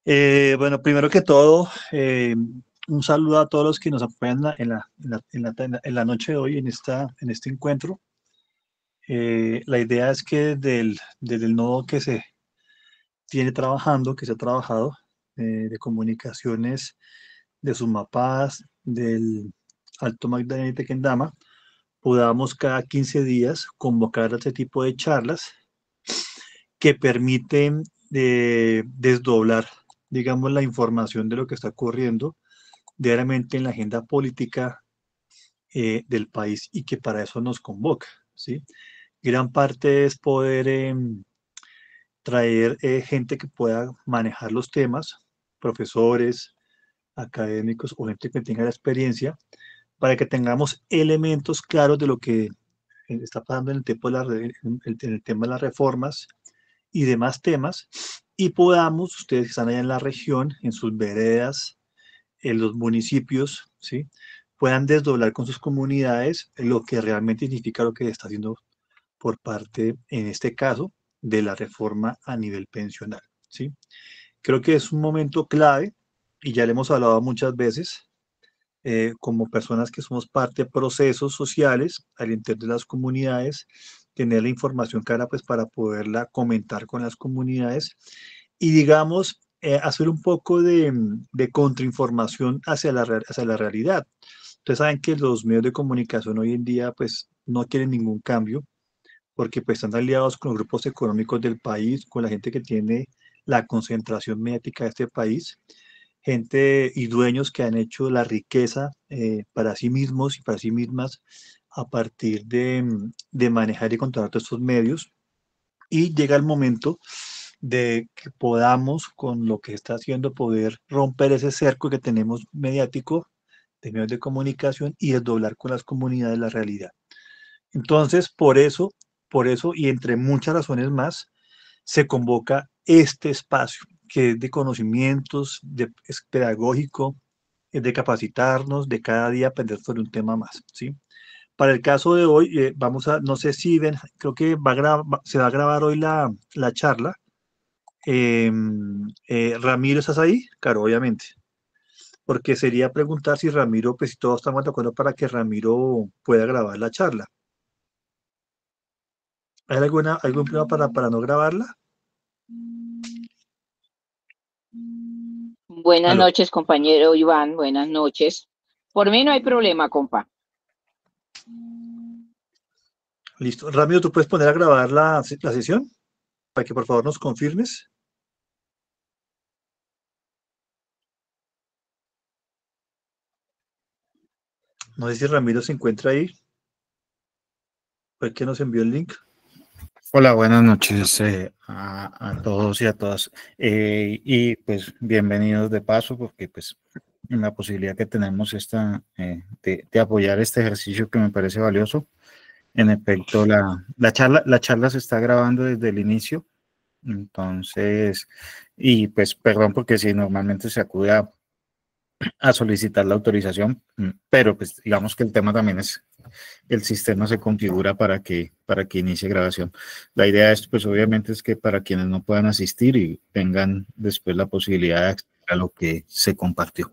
Bueno, primero que todo, un saludo a todos los que nos apoyan en la noche de hoy, en este encuentro. La idea es que desde el nodo que se tiene trabajando, que se ha trabajado, de comunicaciones de Sumapaz, del Alto Magdalena y Tequendama, podamos cada 15 días convocar a este tipo de charlas que permiten desdoblar, digamos, la información de lo que está ocurriendo diariamente en la agenda política del país y que para eso nos convoca, ¿sí? Gran parte es poder traer gente que pueda manejar los temas, profesores, académicos o gente que tenga la experiencia, para que tengamos elementos claros de lo que está pasando en el, tiempo de en el tema de las reformas y demás temas, y podamos, ustedes que están allá en la región, en sus veredas, en los municipios, ¿sí? Puedan desdoblar con sus comunidades lo que realmente significa lo que se está haciendo por parte, en este caso, de la reforma a nivel pensional, ¿sí? Creo que es un momento clave y ya le hemos hablado muchas veces, como personas que somos parte de procesos sociales al interior de las comunidades, tener la información clara pues para poderla comentar con las comunidades y digamos, hacer un poco de contrainformación hacia la realidad. Ustedes saben que los medios de comunicación hoy en día pues no quieren ningún cambio porque pues están aliados con los grupos económicos del país, con la gente que tiene la concentración mediática de este país, gente y dueños que han hecho la riqueza para sí mismos y para sí mismas a partir de manejar y controlar todos estos medios. Y llega el momento de que podamos, con lo que está haciendo, poder romper ese cerco que tenemos mediático de medios de comunicación y desdoblar con las comunidades la realidad. Entonces, por eso y entre muchas razones más, se convoca este espacio que es de conocimientos, es pedagógico, es de capacitarnos, de cada día aprender sobre un tema más, ¿sí? Para el caso de hoy, vamos a, no sé si ven, creo que se va a grabar hoy la charla. Ramiro, ¿estás ahí? Claro, obviamente. Porque sería preguntar si Ramiro, pues si todos estamos de acuerdo para que Ramiro pueda grabar la charla. ¿Hay algún problema para no grabarla? Buenas Aló. noches, compañero Iván. Buenas noches. Por mí no hay problema, compa. Listo. Ramiro, ¿tú puedes poner a grabar la sesión? Para que por favor nos confirmes. No sé si Ramiro se encuentra ahí. Fue que nos envió el link. Hola, buenas noches a todos y a todas. Y pues bienvenidos de paso, porque pues la posibilidad que tenemos esta, de apoyar este ejercicio que me parece valioso. En efecto, la charla se está grabando desde el inicio, entonces, y pues perdón porque si normalmente se acude a solicitar la autorización, pero pues digamos que el tema también es, el sistema se configura para que inicie grabación. La idea es, pues obviamente es que para quienes no puedan asistir y tengan después la posibilidad de acceder a lo que se compartió.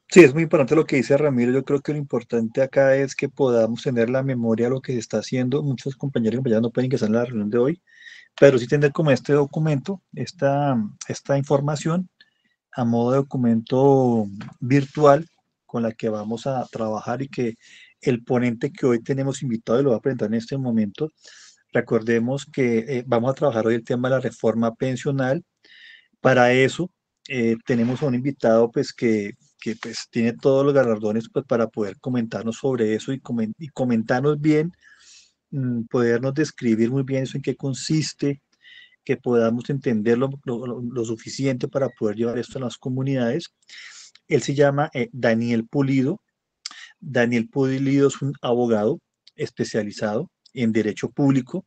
Sí, es muy importante lo que dice Ramiro. Yo creo que lo importante acá es que podamos tener la memoria de lo que se está haciendo. Muchos compañeros y compañeras no pueden que estar en la reunión de hoy, pero sí tener como este documento, esta información a modo de documento virtual con la que vamos a trabajar y que el ponente que hoy tenemos invitado y lo va a presentar en este momento, recordemos que vamos a trabajar hoy el tema de la reforma pensional. Para eso tenemos a un invitado pues que pues tiene todos los galardones pues para poder comentarnos sobre eso y comentarnos bien, podernos describir muy bien eso en qué consiste, que podamos entender lo suficiente para poder llevar esto a las comunidades. Él se llama Daniel Pulido. Daniel Pulido es un abogado especializado en derecho público.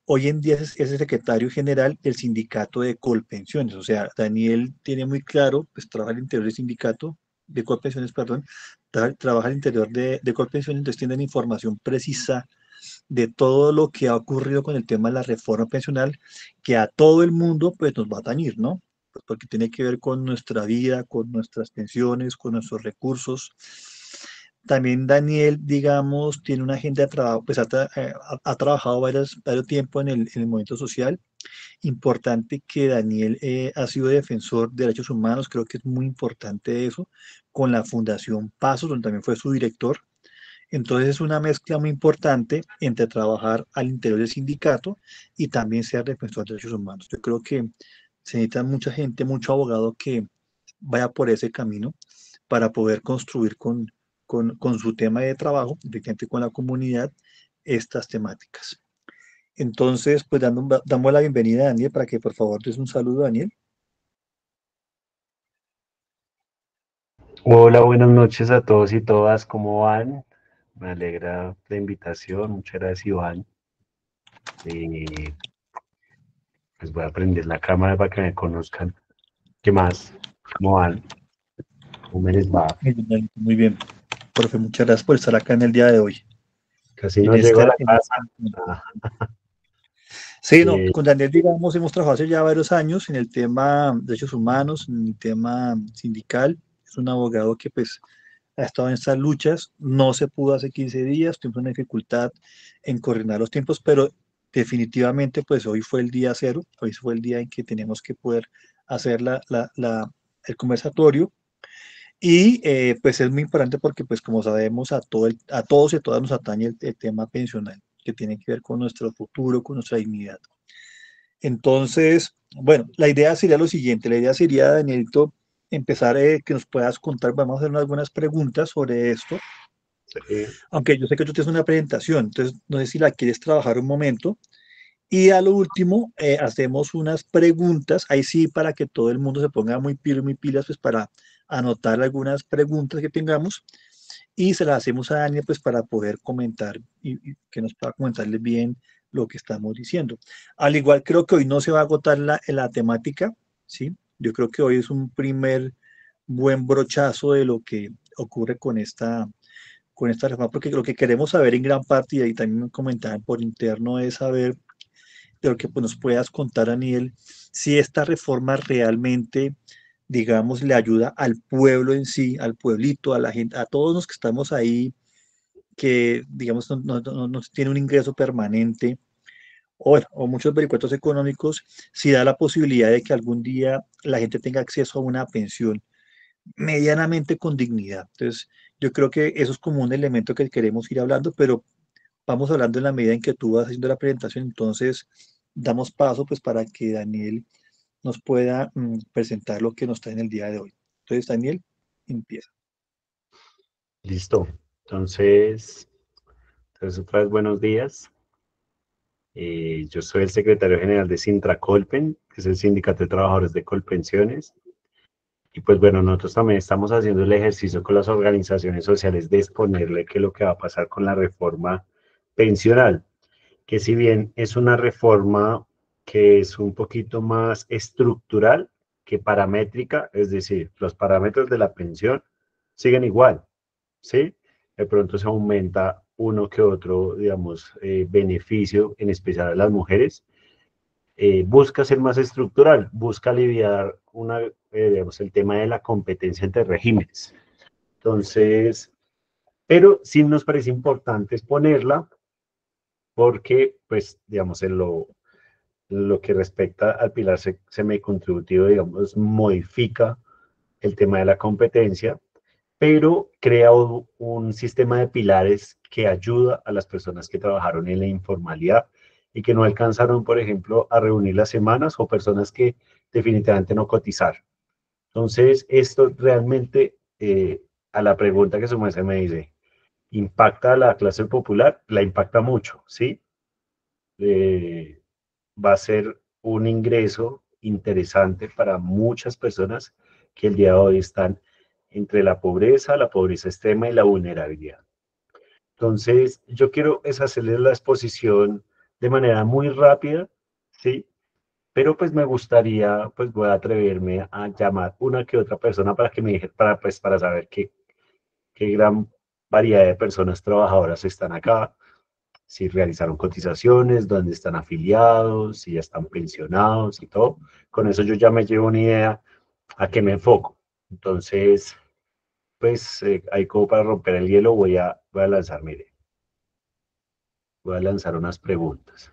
Hoy en día es el secretario general del sindicato de Colpensiones. O sea, Daniel tiene muy claro, pues trabaja al interior del sindicato de Colpensiones, perdón, trabaja al interior de Colpensiones, entonces tienen información precisa de todo lo que ha ocurrido con el tema de la reforma pensional, que a todo el mundo pues nos va a tañir, ¿no? Pues porque tiene que ver con nuestra vida, con nuestras pensiones, con nuestros recursos. También Daniel, digamos, tiene una agenda de trabajo, pues ha trabajado varios tiempo en el movimiento social. Importante que Daniel ha sido defensor de derechos humanos, creo que es muy importante eso, con la Fundación Pasos, donde también fue su director. Entonces es una mezcla muy importante entre trabajar al interior del sindicato y también ser defensor de derechos humanos. Yo creo que se necesita mucha gente, mucho abogado que vaya por ese camino para poder construir con su tema de trabajo, efectivamente con la comunidad, estas temáticas. Entonces, pues damos la bienvenida a Daniel para que por favor des un saludo, Daniel. Hola, buenas noches a todos y todas, ¿cómo van? Me alegra la invitación, muchas gracias Iván. Pues voy a prender la cámara para que me conozcan. ¿Qué más? ¿Cómo van? ¿Cómo me les va? Muy bien, Daniel, muy bien. Profe, muchas gracias por estar acá en el día de hoy. Casi En no llego a esta, la en casa. esta- Sí, no, Eh, con Daniel, digamos, hemos trabajado hace ya varios años en el tema de derechos humanos, en el tema sindical. Es un abogado que pues ha estado en estas luchas. No se pudo hace 15 días, tuvimos una dificultad en coordinar los tiempos, pero definitivamente pues hoy fue el día cero, hoy fue el día en que tenemos que poder hacer el conversatorio. Y pues es muy importante porque pues como sabemos a todos y a todas nos atañe el tema pensional, que tiene que ver con nuestro futuro, con nuestra dignidad. Entonces, bueno, la idea sería lo siguiente, la idea sería, Danielito, empezar que nos puedas contar, vamos a hacer unas buenas preguntas sobre esto, eh, aunque yo sé que tú tienes una presentación, entonces no sé si la quieres trabajar un momento. Y a lo último, hacemos unas preguntas, ahí sí, para que todo el mundo se ponga muy pilas, pues para anotar algunas preguntas que tengamos y se las hacemos a Daniel, pues para poder comentar y que nos pueda comentarles bien lo que estamos diciendo. Al igual, creo que hoy no se va a agotar la temática, ¿sí? Yo creo que hoy es un primer buen brochazo de lo que ocurre con esta reforma, porque lo que queremos saber en gran parte, y ahí también me comentaban por interno, es saber de lo que pues, nos puedas contar, Daniel, si esta reforma realmente, digamos, le ayuda al pueblo en sí, al pueblito, a la gente, a todos los que estamos ahí, que, digamos, no tiene un ingreso permanente, o, bueno, o muchos vericuetos económicos, si da la posibilidad de que algún día la gente tenga acceso a una pensión medianamente con dignidad. Entonces, yo creo que eso es como un elemento que queremos ir hablando, pero vamos hablando en la medida en que tú vas haciendo la presentación, entonces damos paso pues para que Daniel nos pueda presentar lo que nos trae en el día de hoy. Entonces, Daniel, empieza. listo. Entonces otra vez buenos días. Yo soy el secretario general de Sintracolpen, que es el Sindicato de Trabajadores de Colpensiones. Y pues bueno, nosotros también estamos haciendo el ejercicio con las organizaciones sociales de exponerle qué es lo que va a pasar con la reforma pensional, que si bien es una reforma que es un poquito más estructural que paramétrica, es decir, los parámetros de la pensión siguen igual, ¿sí? De pronto se aumenta uno que otro, digamos, beneficio, en especial a las mujeres, busca ser más estructural, busca aliviar digamos, el tema de la competencia entre regímenes. Entonces, pero sí nos parece importante exponerla porque, pues, digamos, en lo que respecta al pilar semicontributivo, digamos, modifica el tema de la competencia, pero crea un sistema de pilares que ayuda a las personas que trabajaron en la informalidad y que no alcanzaron, por ejemplo, a reunir las semanas o personas que definitivamente no cotizaron. Entonces, esto realmente, a la pregunta que su merced me dice, ¿impacta a la clase popular? La impacta mucho, ¿sí? Eh, Va a ser un ingreso interesante para muchas personas que el día de hoy están entre la pobreza extrema y la vulnerabilidad. Entonces, yo quiero es hacerles la exposición de manera muy rápida, ¿sí? Pero pues me gustaría, pues voy a atreverme a llamar una que otra persona para que me deje, para saber qué gran variedad de personas trabajadoras están acá. si realizaron cotizaciones, dónde están afiliados, si ya están pensionados y todo. Con eso yo ya me llevo una idea a qué me enfoco. Entonces, pues ahí como para romper el hielo voy a lanzar, mire, voy a lanzar unas preguntas.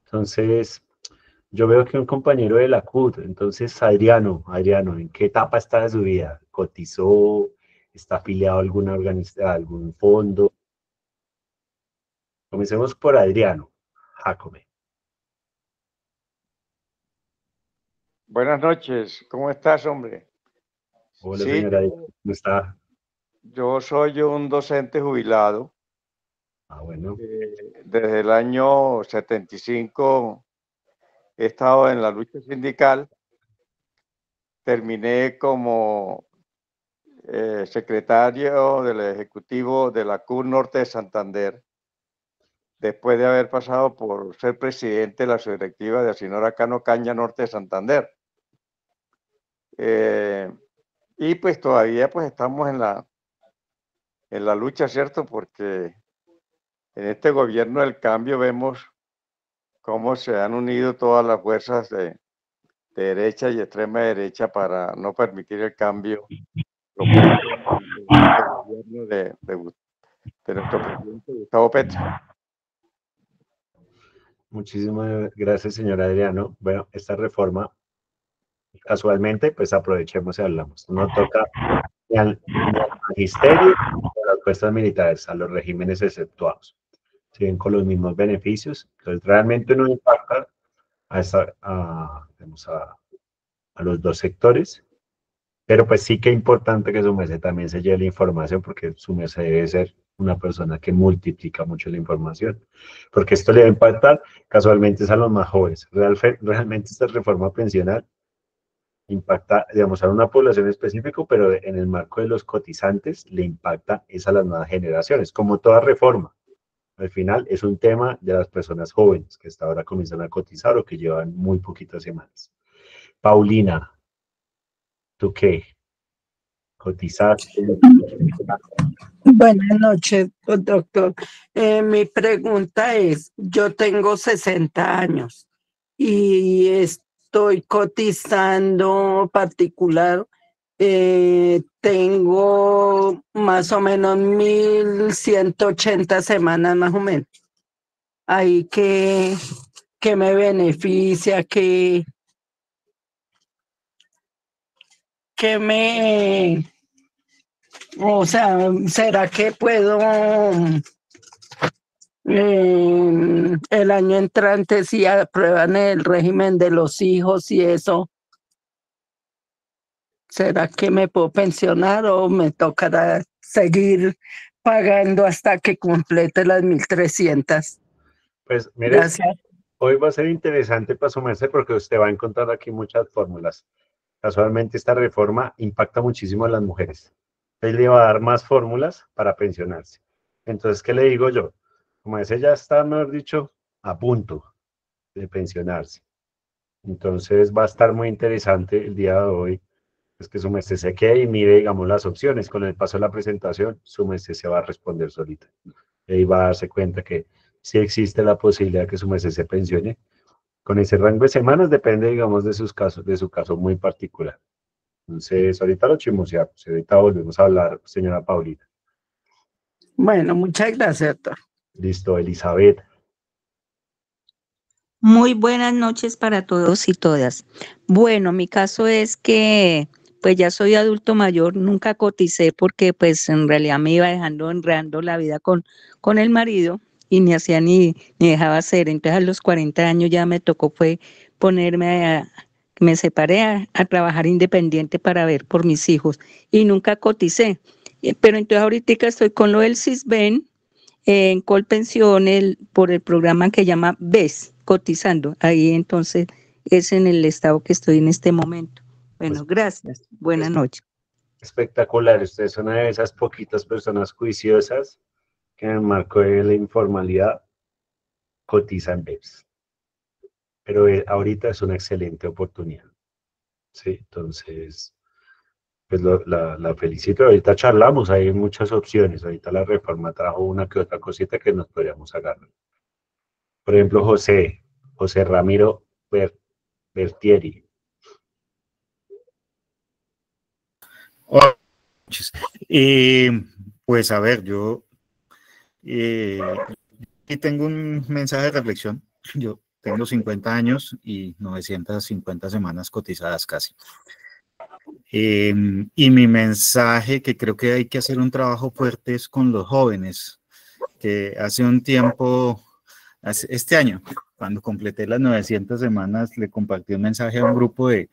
Entonces, yo veo que un compañero de la CUT, entonces Adriano, ¿en qué etapa está de su vida? ¿Cotizó? ¿Está afiliado a alguna a algún fondo? Comencemos por Adriano Jacome. Buenas noches, ¿cómo estás, hombre? Hola, Sí, señora, ¿cómo está? yo soy un docente jubilado. Ah, bueno. Desde el año 75 he estado en la lucha sindical. Terminé como secretario del Ejecutivo de la CUR Norte de Santander, después de haber pasado por ser presidente de la subdirectiva de Asinora Cano Caña Norte de Santander. Y pues todavía pues estamos en la lucha, ¿cierto? Porque en este gobierno del cambio vemos cómo se han unido todas las fuerzas de derecha y extrema derecha para no permitir el cambio propuesto en el gobierno de nuestro presidente Gustavo Petro. Muchísimas gracias, señor Adriano. Bueno, esta reforma, casualmente, pues aprovechemos y hablamos. No toca ni al magisterio ni a las fuerzas militares, a los regímenes exceptuados. Siguen con los mismos beneficios. Entonces, realmente no impacta digamos, a los dos sectores. Pero pues sí que es importante que su merced también se lleve la información, porque su merced debe ser una persona que multiplica mucho la información, porque esto le va a impactar casualmente es a los más jóvenes. Realmente esta reforma pensional impacta, digamos, a una población específica, pero en el marco de los cotizantes le impacta es a las nuevas generaciones, como toda reforma. Al final es un tema de las personas jóvenes que hasta ahora comienzan a cotizar o que llevan muy poquitas semanas. Paulina, ¿tú qué? ¿Cotizaste? Buenas noches, doctor. Mi pregunta es, yo tengo 60 años y estoy cotizando particular. Tengo más o menos 1.180 semanas más o menos. Ahí que me beneficia, que me... O sea, ¿será que puedo el año entrante si aprueban el régimen de los hijos y eso? ¿Será que me puedo pensionar o me tocará seguir pagando hasta que complete las 1.300? Pues mire, Gracias. hoy va a ser interesante para su merced porque usted va a encontrar aquí muchas fórmulas. Casualmente esta reforma impacta muchísimo a las mujeres. Él le va a dar más fórmulas para pensionarse. Entonces, ¿qué le digo yo? Como ese ya está, mejor dicho, a punto de pensionarse. Entonces va a estar muy interesante el día de hoy, pues que su merced se quede y mire, digamos, las opciones. Con el paso de la presentación, su merced se va a responder solita. Y ahí va a darse cuenta que sí existe la posibilidad de que su merced se pensione. Con ese rango de semanas depende, digamos, de sus casos, de su caso muy particular. Entonces, ahorita lo chismoseamos, ahorita volvemos a hablar, señora Paulina. Bueno, muchas gracias, doctor. Listo, Elizabeth. Muy buenas noches para todos y todas. Bueno, mi caso es que pues ya soy adulto mayor, nunca coticé porque pues en realidad me iba enredando la vida con el marido y ni hacía ni dejaba hacer. Entonces a los 40 años ya me tocó fue me separé a trabajar independiente para ver por mis hijos y nunca coticé. Pero entonces ahorita estoy con lo del Sisbén en Colpensión por el programa que llama BES, cotizando. Ahí entonces es en el estado que estoy en este momento. Bueno, gracias. Buenas noches. Espectacular. Usted es una de esas poquitas personas juiciosas que en el marco de la informalidad cotizan BEPS. Pero ahorita es una excelente oportunidad. Sí, entonces, pues la felicito. Ahorita charlamos, hay muchas opciones. Ahorita la reforma trajo una que otra cosita que nos podríamos agarrar. Por ejemplo, José Ramiro Bertieri. Hola, noches. Pues a ver, yo aquí tengo un mensaje de reflexión. Yo tengo 50 años y 950 semanas cotizadas casi. Y mi mensaje, que creo que hay que hacer un trabajo fuerte, es con los jóvenes, que hace un tiempo, este año, cuando completé las 900 semanas, le compartí un mensaje a un grupo de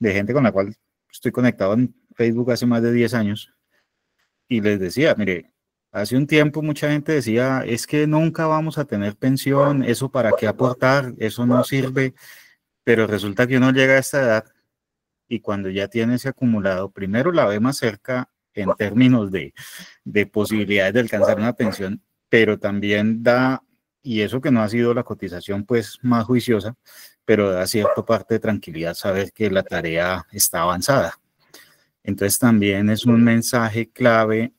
gente con la cual estoy conectado en Facebook hace más de 10 años, y les decía, mire, hace un tiempo mucha gente decía, es que nunca vamos a tener pensión, eso para qué aportar, eso no sirve, pero resulta que uno llega a esta edad y cuando ya tiene ese acumulado, primero la ve más cerca en términos de posibilidades de alcanzar una pensión, pero también da, y eso que no ha sido la cotización pues más juiciosa, pero da cierta parte de tranquilidad saber que la tarea está avanzada. Entonces también es un mensaje clave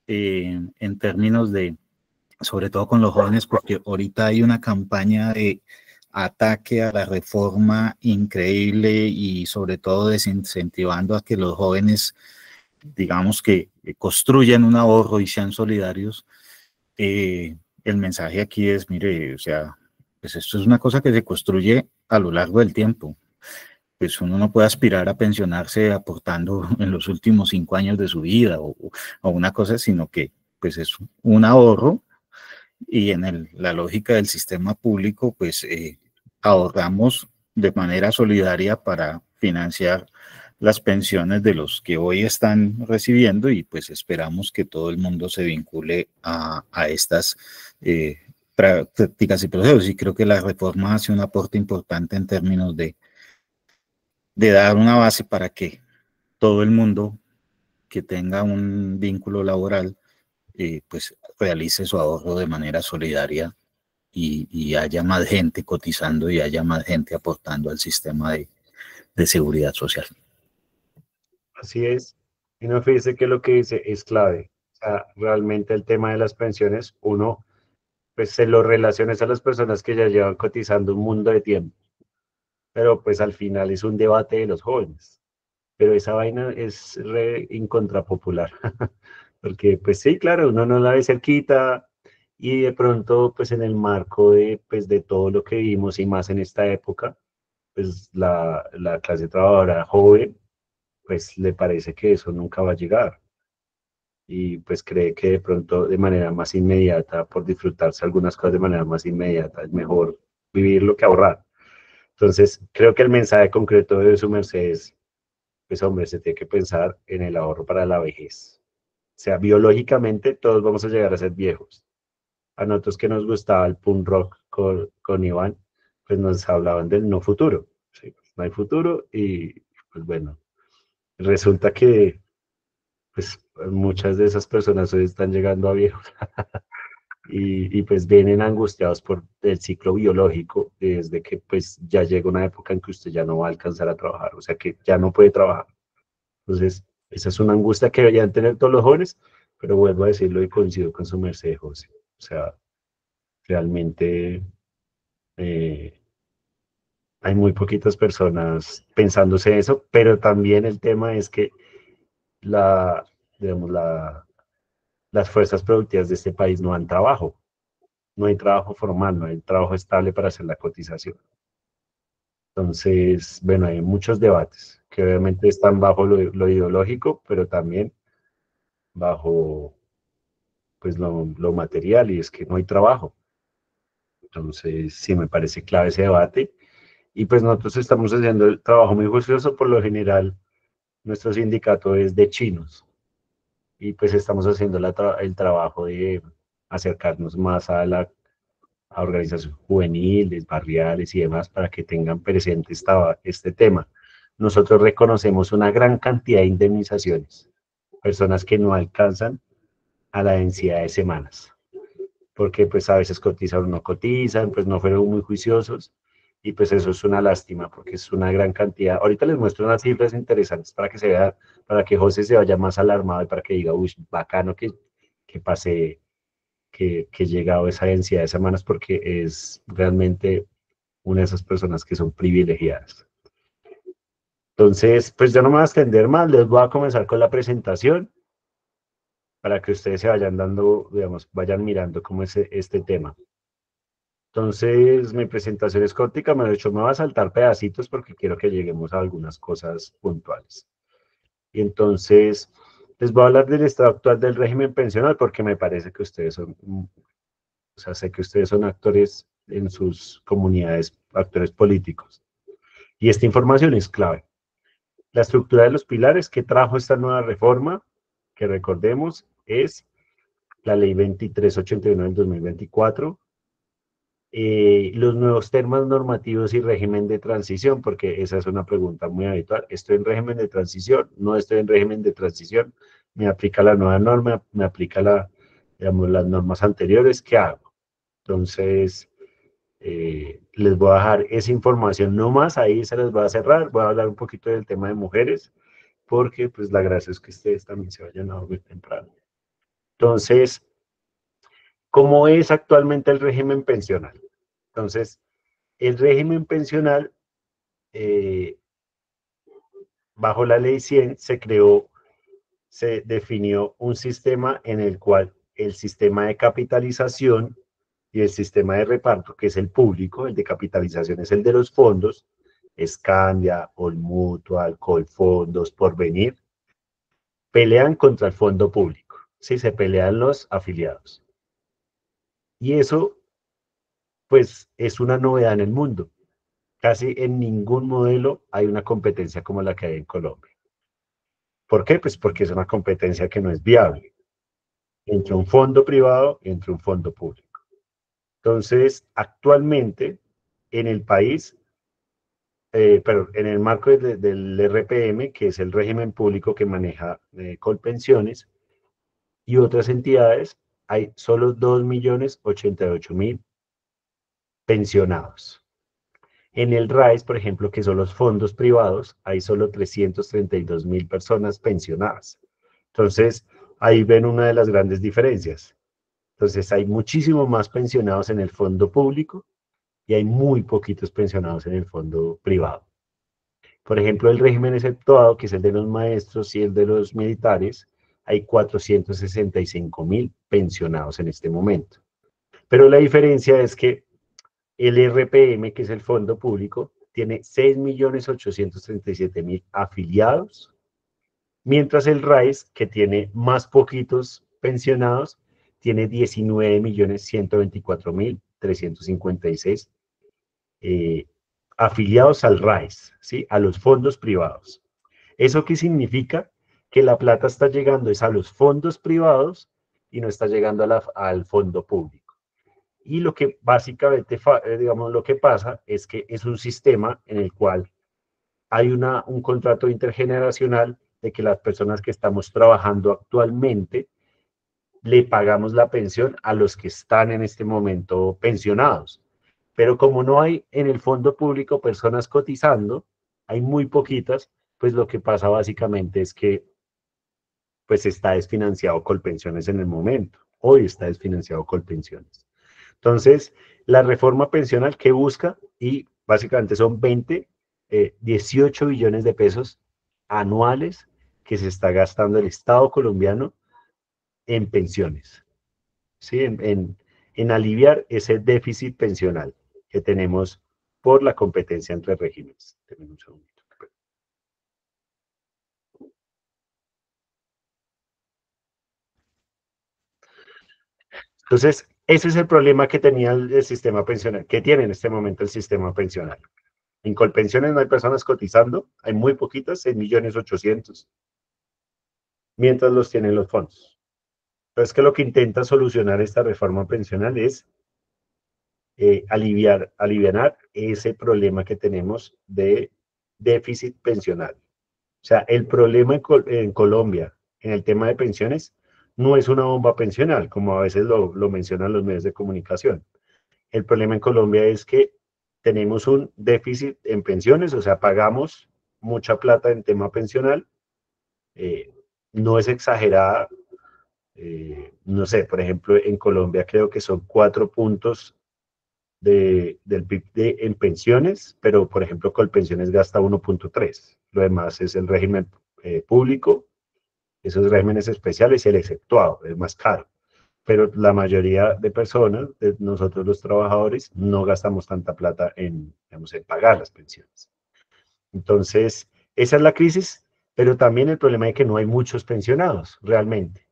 en términos de, sobre todo con los jóvenes, porque ahorita hay una campaña de ataque a la reforma increíble y sobre todo desincentivando a que los jóvenes, digamos que construyan un ahorro y sean solidarios. El mensaje aquí es, mire, o sea, pues esto es una cosa que se construye a lo largo del tiempo. Pues uno no puede aspirar a pensionarse aportando en los últimos 5 años de su vida o una cosa, sino que pues es un ahorro y en la lógica del sistema público, pues ahorramos de manera solidaria para financiar las pensiones de los que hoy están recibiendo y pues esperamos que todo el mundo se vincule a estas prácticas y procesos. Y creo que la reforma hace un aporte importante en términos de dar una base para que todo el mundo que tenga un vínculo laboral pues realice su ahorro de manera solidaria y haya más gente cotizando y haya más gente aportando al sistema de seguridad social. Así es. Y no, fíjese que lo que dice es clave. O sea, realmente el tema de las pensiones, uno, pues se lo relaciones a las personas que ya llevan cotizando un mundo de tiempo. Pero pues al final es un debate de los jóvenes. Pero esa vaina es re incontrapopular. Porque pues sí, claro, uno no la ve cerquita y de pronto pues en el marco pues, de todo lo que vimos y más en esta época, pues la clase trabajadora joven pues le parece que eso nunca va a llegar y pues cree que de pronto de manera más inmediata, por disfrutarse algunas cosas de manera más inmediata, es mejor vivirlo que ahorrar. Entonces, creo que el mensaje concreto de su merced es, pues hombre, se tiene que pensar en el ahorro para la vejez. O sea, biológicamente todos vamos a llegar a ser viejos. A nosotros que nos gustaba el punk rock con Iván, pues nos hablaban del no futuro. Sí, pues no hay futuro y pues bueno, resulta que pues muchas de esas personas hoy están llegando a viejos y pues vienen angustiados por el ciclo biológico desde que pues ya llega una época en que usted ya no va a alcanzar a trabajar, o sea que ya no puede trabajar. Entonces, esa es una angustia que deberían tener todos los jóvenes, pero vuelvo a decirlo y coincido con su merced, José. O sea, realmente hay muy poquitas personas pensándose eso, pero también el tema es que la, digamos, las fuerzas productivas de este país no han trabajo. No hay trabajo formal, no hay trabajo estable para hacer la cotización. Entonces, bueno, hay muchos debates que obviamente están bajo lo ideológico, pero también bajo pues lo material, y es que no hay trabajo. Entonces, sí me parece clave ese debate. Y pues nosotros estamos haciendo el trabajo muy juicioso, por lo general, nuestro sindicato es de chinos. Y pues estamos haciendo el trabajo de acercarnos más a organizaciones juveniles, barriales y demás para que tengan presente este tema. Nosotros reconocemos una gran cantidad de indemnizaciones, personas que no alcanzan a la densidad de semanas, porque pues a veces cotizan o no cotizan, pues no fueron muy juiciosos y pues eso es una lástima porque es una gran cantidad. Ahorita les muestro unas cifras interesantes para que se vea, para que José se vaya más alarmado y para que diga, uy, bacano que pase que llega a esa densidad de semanas porque es realmente una de esas personas que son privilegiadas. Entonces, pues yo no me voy a extender más, les voy a comenzar con la presentación para que ustedes se vayan dando, digamos, vayan mirando cómo es este tema. Entonces, mi presentación es cortica, me voy a saltar pedacitos porque quiero que lleguemos a algunas cosas puntuales. Y entonces, les voy a hablar del estado actual del régimen pensional porque me parece que ustedes son, o sea, sé que ustedes son actores en sus comunidades, actores políticos. Y esta información es clave. La estructura de los pilares que trajo esta nueva reforma, que recordemos, es la ley 2381 del 2024, los nuevos temas normativos y régimen de transición, porque esa es una pregunta muy habitual. ¿Estoy en régimen de transición? ¿No estoy en régimen de transición? ¿Me aplica la nueva norma? ¿Me aplica digamos, las normas anteriores? ¿Qué hago? Entonces, les voy a dejar esa información no más, ahí se les va a cerrar. Voy a hablar un poquito del tema de mujeres, porque pues la gracia es que ustedes también se vayan a dormir temprano. Entonces, ¿cómo es actualmente el régimen pensional? Entonces, el régimen pensional, bajo la ley 100, se definió un sistema en el cual el sistema de capitalización y el sistema de reparto, que es el público, el de capitalización es el de los fondos, Scandia, Mutual, Colfondos, Porvenir, pelean contra el fondo público, ¿sí? Se pelean los afiliados. Y eso, pues, es una novedad en el mundo. Casi en ningún modelo hay una competencia como la que hay en Colombia. ¿Por qué? Pues porque es una competencia que no es viable entre un fondo privado y entre un fondo público. Entonces, actualmente, en el país, pero en el marco del RPM, que es el régimen público que maneja Colpensiones y otras entidades, hay solo 2.088.000 pensionados. En el RAES, por ejemplo, que son los fondos privados, hay solo 332.000 personas pensionadas. Entonces, ahí ven una de las grandes diferencias. Entonces, hay muchísimo más pensionados en el fondo público y hay muy poquitos pensionados en el fondo privado. Por ejemplo, el régimen exceptuado, que es el de los maestros y el de los militares, hay 465.000 pensionados en este momento. Pero la diferencia es que el RPM, que es el fondo público, tiene 6.837.000 afiliados, mientras el RAES, que tiene más poquitos pensionados, tiene 19.124.356 afiliados al RAES, ¿sí? A los fondos privados. ¿Eso qué significa? Que la plata está llegando es a los fondos privados y no está llegando al fondo público. Y lo que básicamente, digamos, lo que pasa es que es un sistema en el cual hay un contrato intergeneracional de que las personas que estamos trabajando actualmente le pagamos la pensión a los que están en este momento pensionados. Pero como no hay en el fondo público personas cotizando, hay muy poquitas, pues lo que pasa básicamente es que pues está desfinanciado Colpensiones en el momento. Hoy está desfinanciado Colpensiones. Entonces, la reforma pensional que busca, y básicamente son 18 billones de pesos anuales que se está gastando el Estado colombiano en pensiones, ¿sí? En aliviar ese déficit pensional que tenemos por la competencia entre regímenes. Denme un segundito. Entonces, ese es el problema que tenía el sistema pensional, que tiene en este momento el sistema pensional. En Colpensiones no hay personas cotizando, hay muy poquitas, 6.800.000, mientras los tienen los fondos. Entonces, que lo que intenta solucionar esta reforma pensional es aliviar ese problema que tenemos de déficit pensional. O sea, el problema en Colombia en el tema de pensiones no es una bomba pensional, como a veces lo mencionan los medios de comunicación. El problema en Colombia es que tenemos un déficit en pensiones, o sea, pagamos mucha plata en tema pensional, no es exagerada, no sé, por ejemplo, en Colombia creo que son 4 puntos del PIB en pensiones, pero por ejemplo Colpensiones gasta 1.3. Lo demás es el régimen público, esos regímenes especiales y el exceptuado, es más caro. Pero la mayoría de personas, de nosotros los trabajadores, no gastamos tanta plata en, digamos, en pagar las pensiones. Entonces, esa es la crisis, pero también el problema es que no hay muchos pensionados realmente.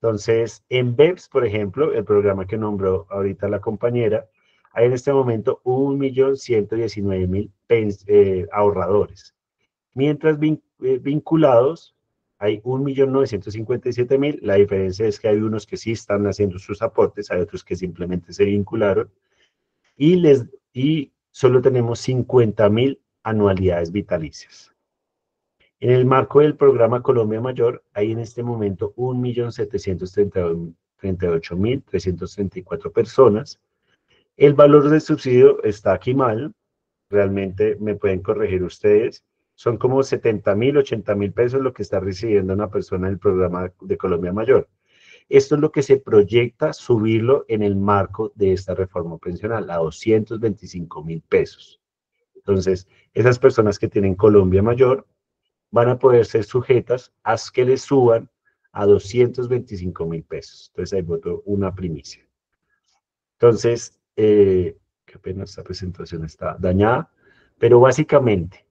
Entonces, en BEPS, por ejemplo, el programa que nombró ahorita la compañera, hay en este momento 1.119.000 ahorradores, mientras vinculados hay 1.957.000. La diferencia es que hay unos que sí están haciendo sus aportes, hay otros que simplemente se vincularon, y solo tenemos 50.000 anualidades vitalicias. En el marco del programa Colombia Mayor, hay en este momento 1.738.334 personas. El valor del subsidio está aquí mal, realmente me pueden corregir ustedes. Son como 70.000, 80.000 pesos lo que está recibiendo una persona en el programa de Colombia Mayor. Esto es lo que se proyecta subirlo en el marco de esta reforma pensional, a 225.000 pesos. Entonces, esas personas que tienen Colombia Mayor van a poder ser sujetas a que les suban a 225.000 pesos. Entonces, ahí voto una primicia. Entonces, qué pena, esta presentación está dañada, pero básicamente,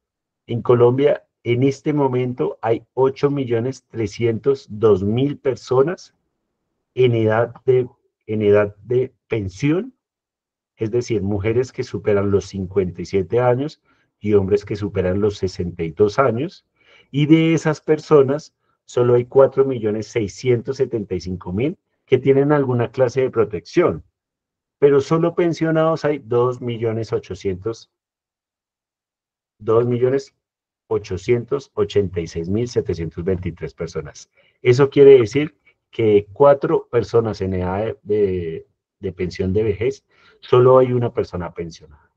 en Colombia, en este momento hay 8.302.000 personas en edad de pensión, es decir, mujeres que superan los 57 años y hombres que superan los 62 años, y de esas personas solo hay 4.675.000 que tienen alguna clase de protección, pero solo pensionados hay 2.886.723 personas. Eso quiere decir que 4 personas en edad de pensión de vejez, solo hay una persona pensionada.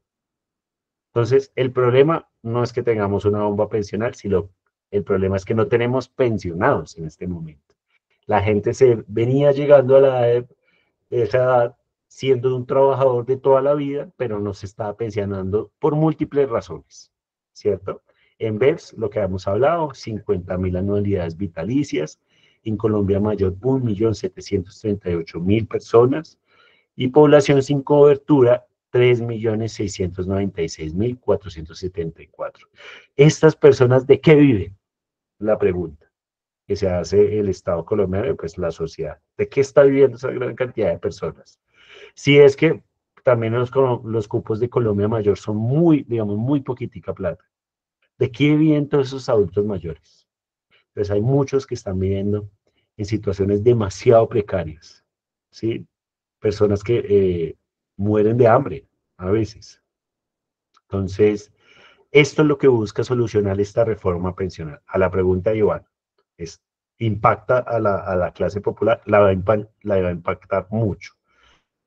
Entonces, el problema no es que tengamos una bomba pensional, sino el problema es que no tenemos pensionados en este momento. La gente se venía llegando a esa edad siendo un trabajador de toda la vida, pero no se estaba pensionando por múltiples razones, ¿cierto? En BEPS, lo que hemos hablado, 50.000 anualidades vitalicias, en Colombia Mayor 1.738.000 personas, y población sin cobertura 3.696.474. ¿Estas personas de qué viven? La pregunta que se hace el Estado colombiano, pues la sociedad. ¿De qué está viviendo esa gran cantidad de personas? Si es que también los cupos de Colombia Mayor son muy, digamos, muy poquitica plata. ¿De qué viven todos esos adultos mayores? Pues hay muchos que están viviendo en situaciones demasiado precarias, ¿sí? Personas que mueren de hambre a veces. Entonces, esto es lo que busca solucionar esta reforma pensional. A la pregunta de Iván, ¿impacta a la clase popular? La va a impactar mucho.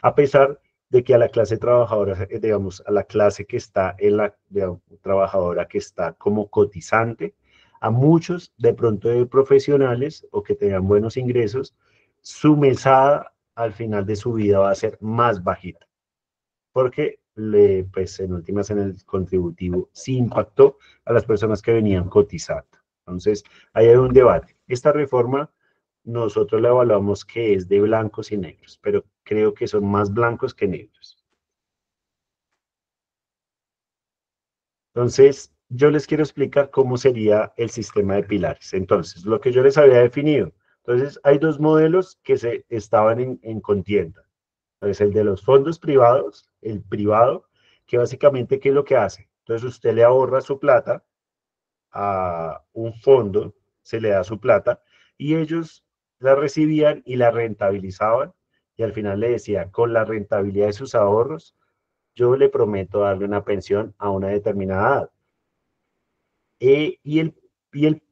A pesar de que a la clase trabajadora, digamos, a la clase que está digamos, trabajadora que está como cotizante, a muchos de pronto de profesionales o que tengan buenos ingresos, su mesada al final de su vida va a ser más bajita, porque pues en últimas en el contributivo sí impactó a las personas que venían cotizando. Entonces, ahí hay un debate. Esta reforma nosotros la evaluamos que es de blancos y negros, pero creo que son más blancos que negros. Entonces, yo les quiero explicar cómo sería el sistema de pilares. Entonces, lo que yo les había definido. Entonces, hay 2 modelos que se estaban en contienda. Entonces, el de los fondos privados, el privado, que básicamente, ¿qué es lo que hace? Entonces, usted le ahorra su plata a un fondo, se le da su plata, y ellos la recibían y la rentabilizaban, y al final le decía, con la rentabilidad de sus ahorros, yo le prometo darle una pensión a una determinada edad. Y el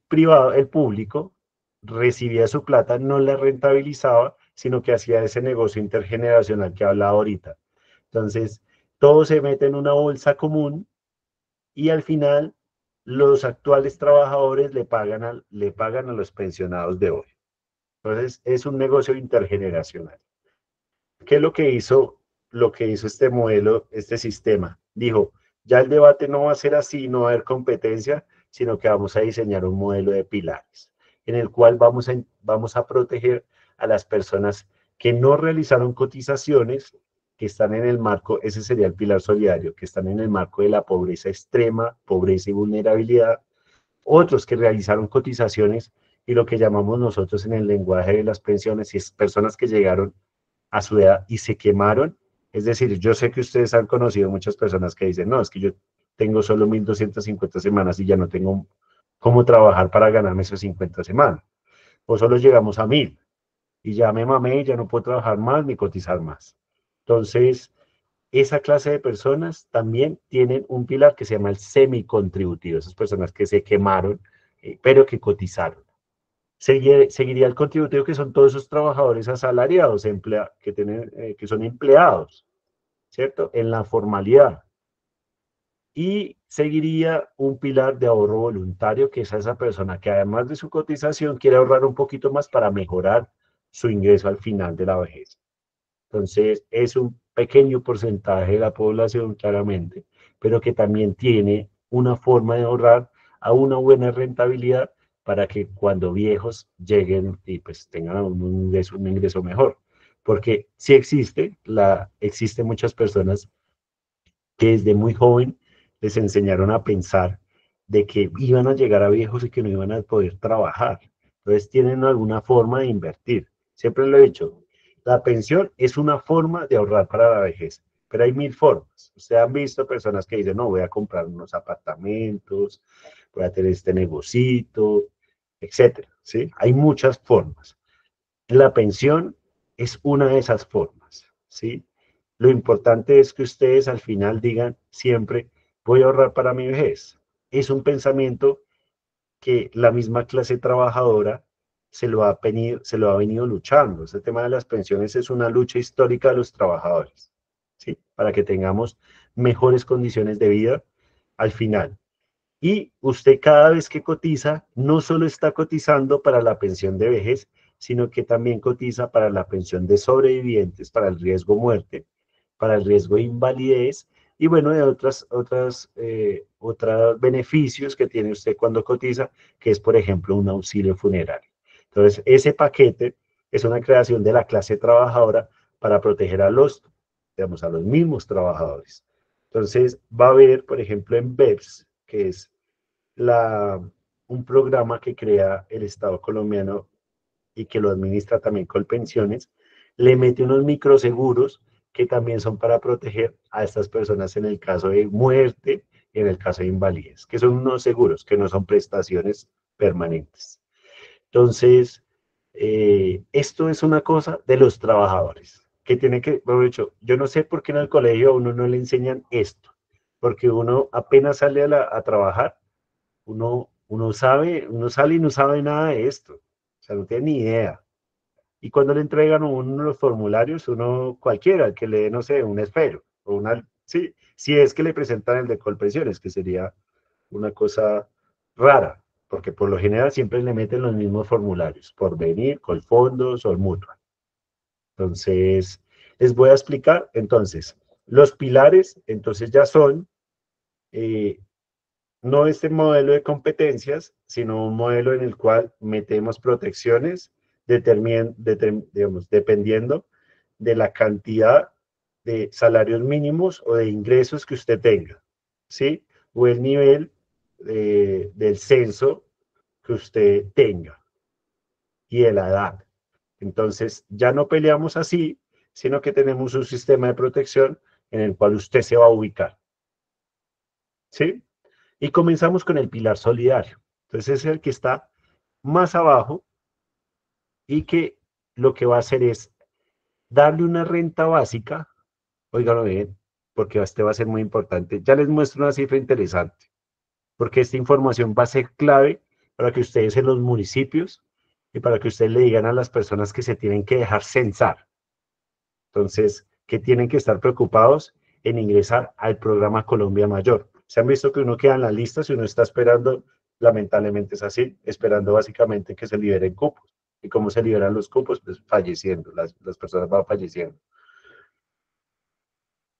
privado, el público, recibía su plata, no la rentabilizaba, sino que hacía ese negocio intergeneracional que hablaba ahorita. Entonces, todo se mete en una bolsa común y al final los actuales trabajadores le pagan a los pensionados de hoy. Entonces, es un negocio intergeneracional. ¿Qué es lo que hizo este modelo, este sistema? Dijo, ya el debate no va a ser así, no va a haber competencia, sino que vamos a diseñar un modelo de pilares, en el cual vamos a proteger a las personas que no realizaron cotizaciones, que están en el marco, ese sería el pilar solidario, que están en el marco de la pobreza extrema, pobreza y vulnerabilidad, otros que realizaron cotizaciones y lo que llamamos nosotros en el lenguaje de las pensiones, y es personas que llegaron a su edad y se quemaron. Es decir, yo sé que ustedes han conocido muchas personas que dicen, no, es que yo tengo solo 1.250 semanas y ya no tengo cómo trabajar para ganarme esas 50 semanas. O solo llegamos a 1.000 y ya me mamé y ya no puedo trabajar más ni cotizar más. Entonces, esa clase de personas también tienen un pilar que se llama el semicontributivo, esas personas que se quemaron, pero que cotizaron. Seguiría el contributivo, que son todos esos trabajadores asalariados, que son empleados, ¿cierto? En la formalidad. Y seguiría un pilar de ahorro voluntario, que es a esa persona que además de su cotización quiere ahorrar un poquito más para mejorar su ingreso al final de la vejez. Entonces, es un pequeño porcentaje de la población, claramente, pero que también tiene una forma de ahorrar a una buena rentabilidad para que cuando viejos lleguen y pues tengan un ingreso mejor. Porque sí existen muchas personas que desde muy joven les enseñaron a pensar de que iban a llegar a viejos y que no iban a poder trabajar. Entonces tienen alguna forma de invertir. Siempre lo he dicho, la pensión es una forma de ahorrar para la vejez, pero hay 1.000 formas. Ustedes han visto personas que dicen, no, voy a comprar unos apartamentos, voy a tener este negocito, etcétera, ¿sí? Hay muchas formas. La pensión es una de esas formas, ¿sí? Lo importante es que ustedes al final digan siempre, voy a ahorrar para mi vejez. Es un pensamiento que la misma clase trabajadora se lo ha venido luchando. Este tema de las pensiones es una lucha histórica de los trabajadores, ¿sí? Para que tengamos mejores condiciones de vida al final. Y usted cada vez que cotiza, no solo está cotizando para la pensión de vejez, sino que también cotiza para la pensión de sobrevivientes, para el riesgo muerte, para el riesgo de invalidez y bueno, de otros beneficios que tiene usted cuando cotiza, que es por ejemplo un auxilio funerario. Entonces, ese paquete es una creación de la clase trabajadora para proteger digamos, a los mismos trabajadores. Entonces, va a haber, por ejemplo, en BEPS, que es un programa que crea el Estado colombiano y que lo administra también Colpensiones, le mete unos microseguros que también son para proteger a estas personas en el caso de muerte y en el caso de invalidez, que son unos seguros, que no son prestaciones permanentes. Entonces, esto es una cosa de los trabajadores, que tiene que, de hecho, yo no sé por qué en el colegio a uno no le enseñan esto, porque uno apenas sale a trabajar, uno sale y no sabe nada de esto, o sea, no tiene ni idea. Y cuando le entregan a uno los formularios, uno cualquiera, el que lee, no sé, un esfero, o sí, si es que le presentan el de Colpensiones, que sería una cosa rara, porque por lo general siempre le meten los mismos formularios, Porvenir, Colfondos o el Mutua. Entonces, les voy a explicar, entonces, los pilares, entonces ya son, no este modelo de competencias, sino un modelo en el cual metemos protecciones, digamos, dependiendo de la cantidad de salarios mínimos o de ingresos que usted tenga, ¿sí? O el nivel del censo que usted tenga y de la edad. Entonces, ya no peleamos así, sino que tenemos un sistema de protección en el cual usted se va a ubicar, ¿sí? Y comenzamos con el pilar solidario. Entonces es el que está más abajo y que lo que va a hacer es darle una renta básica, óigalo bien, porque este va a ser muy importante. Ya les muestro una cifra interesante, porque esta información va a ser clave para que ustedes en los municipios y para que ustedes le digan a las personas que se tienen que dejar censar. Entonces, que tienen que estar preocupados en ingresar al programa Colombia Mayor. Se han visto que uno queda en las listas y uno está esperando, lamentablemente es así, esperando básicamente que se liberen cupos. ¿Y cómo se liberan los cupos? Pues falleciendo, las personas van falleciendo.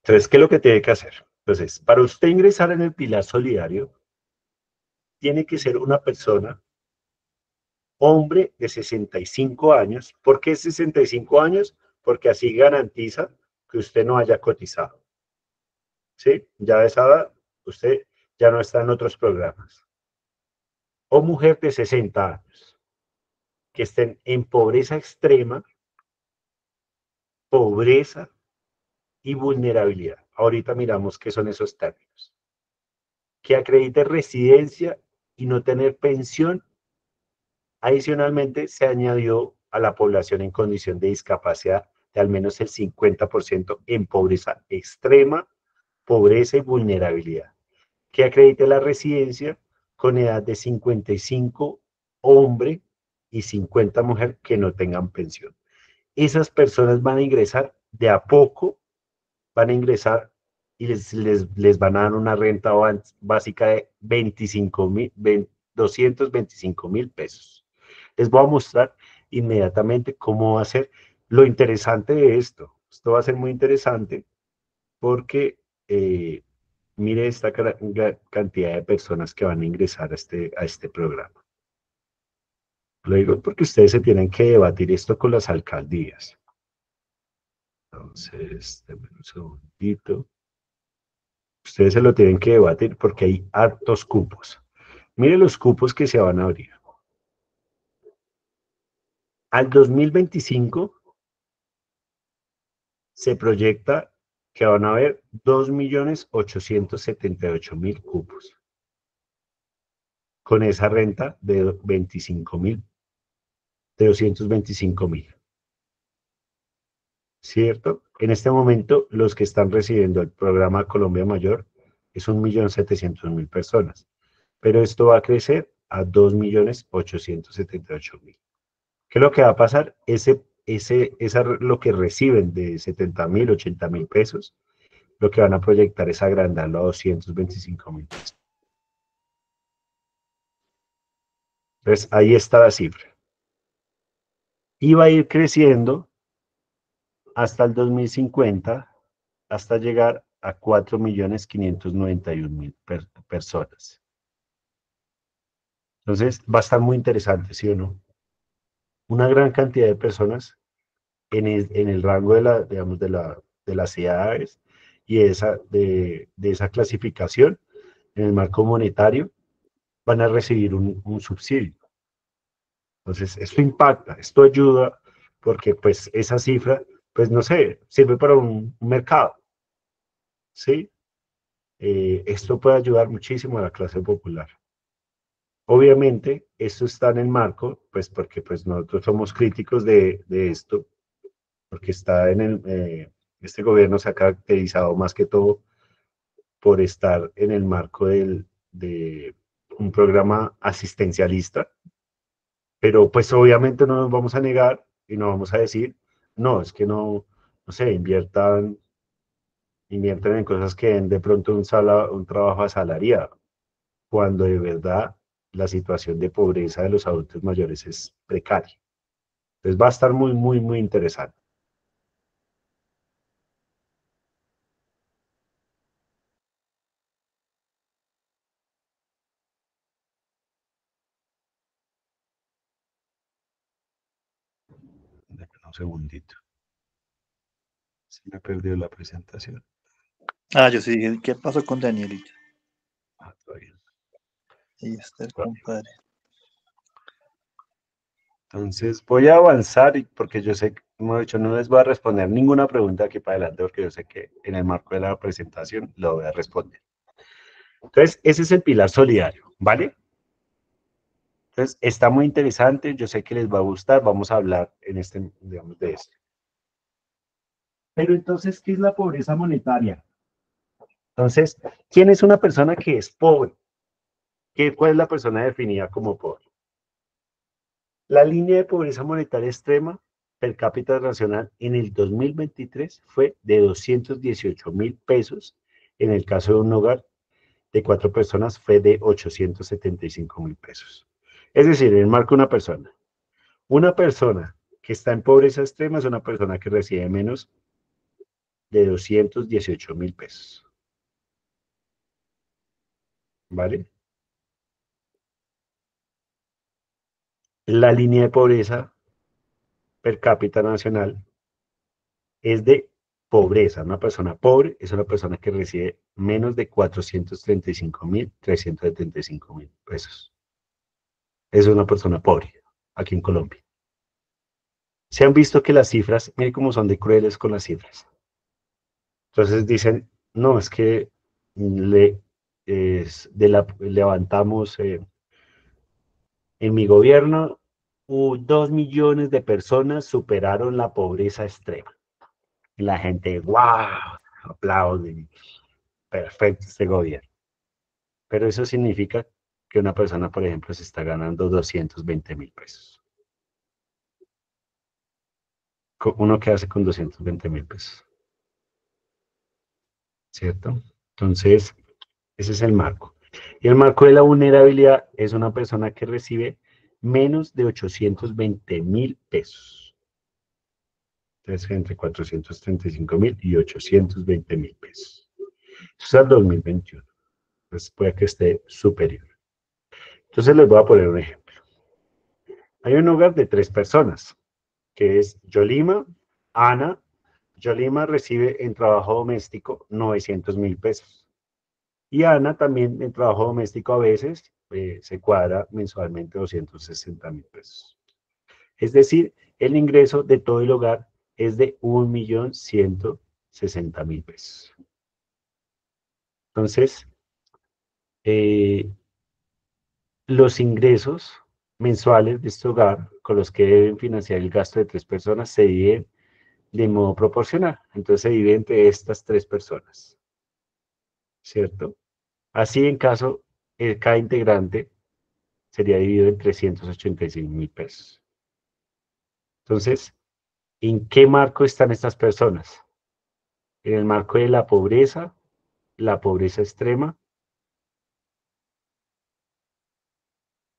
Entonces, ¿qué es lo que tiene que hacer? Entonces, para usted ingresar en el pilar solidario, tiene que ser una persona, hombre de 65 años. ¿Por qué 65 años? Porque así garantiza que usted no haya cotizado. ¿Sí? Ya de esa edad, usted ya no está en otros programas. O mujer de 60 años, que estén en pobreza extrema, pobreza y vulnerabilidad. Ahorita miramos qué son esos términos. Que acredite residencia y no tener pensión. Adicionalmente, se añadió a la población en condición de discapacidad de al menos el 50% en pobreza extrema, pobreza y vulnerabilidad. Que acredite la residencia con edad de 55 hombre y 50 mujer que no tengan pensión. Esas personas van a ingresar de a poco, van a ingresar y les van a dar una renta básica de 225,000 pesos. Les voy a mostrar inmediatamente cómo va a ser. Lo interesante de esto va a ser muy interesante porque mire esta cantidad de personas que van a ingresar a este programa. Lo digo porque ustedes se tienen que debatir esto con las alcaldías. Entonces, denme un segundito. Ustedes se lo tienen que debatir porque hay hartos cupos. Mire los cupos que se van a abrir. Al 2025 se proyecta que van a haber 2.878.000 cupos con esa renta de 25.000, de 225.000. ¿Cierto? En este momento, los que están recibiendo el programa Colombia Mayor es 1.700.000 personas, pero esto va a crecer a 2.878.000. ¿Qué es lo que va a pasar? Lo que reciben de 70.000, 80.000 pesos, lo que van a proyectar es agrandarlo a 225.000 pesos. Entonces, ahí está la cifra. Y va a ir creciendo hasta el 2050, hasta llegar a 4.591.000 personas. Entonces, va a estar muy interesante, ¿sí o no? Una gran cantidad de personas en el rango de las edades y de esa clasificación en el marco monetario van a recibir un subsidio. Entonces, esto impacta, esto ayuda, porque pues esa cifra, pues no sé, sirve para un mercado, ¿sí? Esto puede ayudar muchísimo a la clase popular. Obviamente, esto está en el marco, pues porque pues nosotros somos críticos de esto, porque está este gobierno se ha caracterizado más que todo por estar en el marco de un programa asistencialista, pero pues obviamente no nos vamos a negar y no vamos a decir, no, es que no sé, inviertan en cosas que den de pronto un trabajo asalariado, cuando de verdad la situación de pobreza de los adultos mayores es precaria. Entonces va a estar muy, muy, muy interesante. Déjame un segundito. Se me perdió la presentación. Yo sí dije, ¿qué pasó con Danielita? Todavía. Ahí está el compadre. Entonces voy a avanzar porque yo sé, como he dicho, no les voy a responder ninguna pregunta aquí para adelante porque yo sé que en el marco de la presentación lo voy a responder. Entonces, ese es el pilar solidario, ¿vale? Entonces, está muy interesante, yo sé que les va a gustar, vamos a hablar digamos, de esto. Pero entonces, ¿qué es la pobreza monetaria? Entonces, ¿quién es una persona que es pobre? ¿Cuál es la persona definida como pobre? La línea de pobreza monetaria extrema per cápita nacional en el 2023 fue de 218.000 pesos. En el caso de un hogar de 4 personas fue de 875.000 pesos. Es decir, en el marco de una persona. Una persona que está en pobreza extrema es una persona que recibe menos de 218.000 pesos. ¿Vale? La línea de pobreza per cápita nacional es de pobreza. Una persona pobre es una persona que recibe menos de 435.375.000 pesos. Es una persona pobre aquí en Colombia. Se han visto que las cifras, miren cómo son de crueles con las cifras. Entonces dicen, no, es que levantamos, en mi gobierno, 2 millones de personas superaron la pobreza extrema. Y la gente, wow, aplauden, perfecto este gobierno. Pero eso significa que una persona, por ejemplo, se está ganando 220.000 pesos. ¿Uno qué hace con 220.000 pesos? ¿Cierto? Entonces, ese es el marco. Y el marco de la vulnerabilidad es una persona que recibe menos de 820.000 pesos. Entonces, entre 435.000 y 820.000 pesos. Eso es al 2021. Entonces, puede que esté superior. Entonces, les voy a poner un ejemplo. Hay un hogar de 3 personas, que es Yolima, Ana. Yolima recibe en trabajo doméstico 900.000 pesos. Y Ana también en trabajo doméstico a veces se cuadra mensualmente 260.000 pesos. Es decir, el ingreso de todo el hogar es de 1.160.000 pesos. Entonces, los ingresos mensuales de este hogar con los que deben financiar el gasto de 3 personas se dividen de modo proporcional. Entonces se divide entre estas 3 personas. ¿Cierto? Así en caso, cada integrante sería dividido en 386.000 pesos. Entonces, ¿en qué marco están estas personas? En el marco de la pobreza extrema.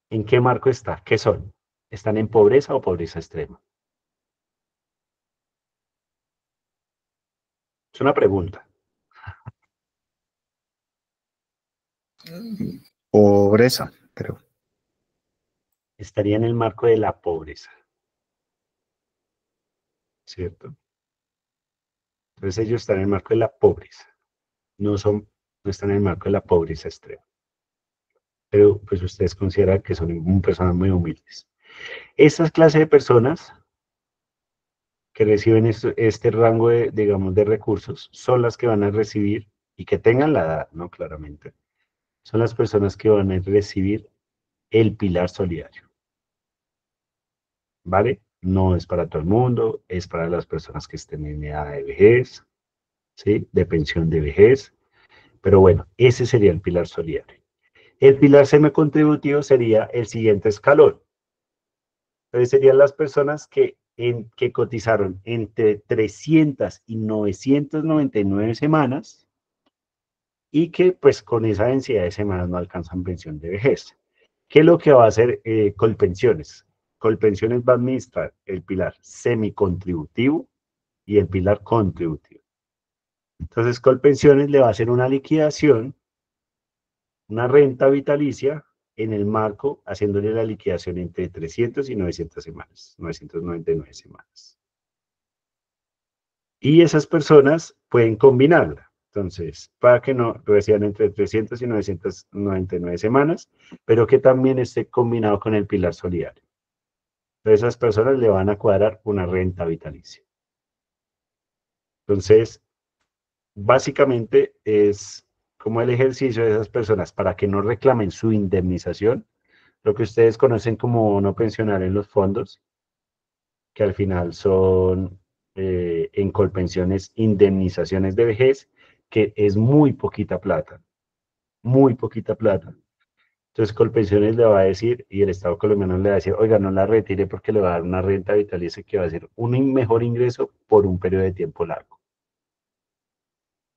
¿En qué marco está? ¿Qué son? ¿Están en pobreza o pobreza extrema? Es una pregunta. Pobreza, creo. Estaría en el marco de la pobreza. ¿Cierto? Entonces ellos están en el marco de la pobreza. No están en el marco de la pobreza extrema. Pero pues ustedes consideran que son personas muy humildes. Estas clases de personas que reciben este rango de, digamos, de recursos son las que van a recibir, y que tengan la edad, ¿no? Claramente, son las personas que van a recibir el pilar solidario. ¿Vale? No es para todo el mundo, es para las personas que estén en edad de vejez, ¿sí? De pensión de vejez. Pero bueno, ese sería el pilar solidario. El pilar semicontributivo sería el siguiente escalón. Entonces serían las personas que cotizaron entre 300 y 999 semanas y que pues con esa densidad de semanas no alcanzan pensión de vejez. ¿Qué es lo que va a hacer Colpensiones? Colpensiones va a administrar el pilar semicontributivo y el pilar contributivo. Entonces Colpensiones le va a hacer una liquidación, una renta vitalicia en el marco, haciéndole la liquidación entre 300 y 900 semanas, 999 semanas. Y esas personas pueden combinarla. Entonces, para que no reciban entre 300 y 999 semanas, pero que también esté combinado con el pilar solidario. Entonces, esas personas le van a cuadrar una renta vitalicia. Entonces, básicamente es como el ejercicio de esas personas para que no reclamen su indemnización, lo que ustedes conocen como no pensionar en los fondos, que al final son en Colpensiones indemnizaciones de vejez, que es muy poquita plata, muy poquita plata. Entonces Colpensiones le va a decir, y el Estado colombiano le va a decir, oiga, no la retire porque le va a dar una renta vitalicia que va a ser un mejor ingreso por un periodo de tiempo largo.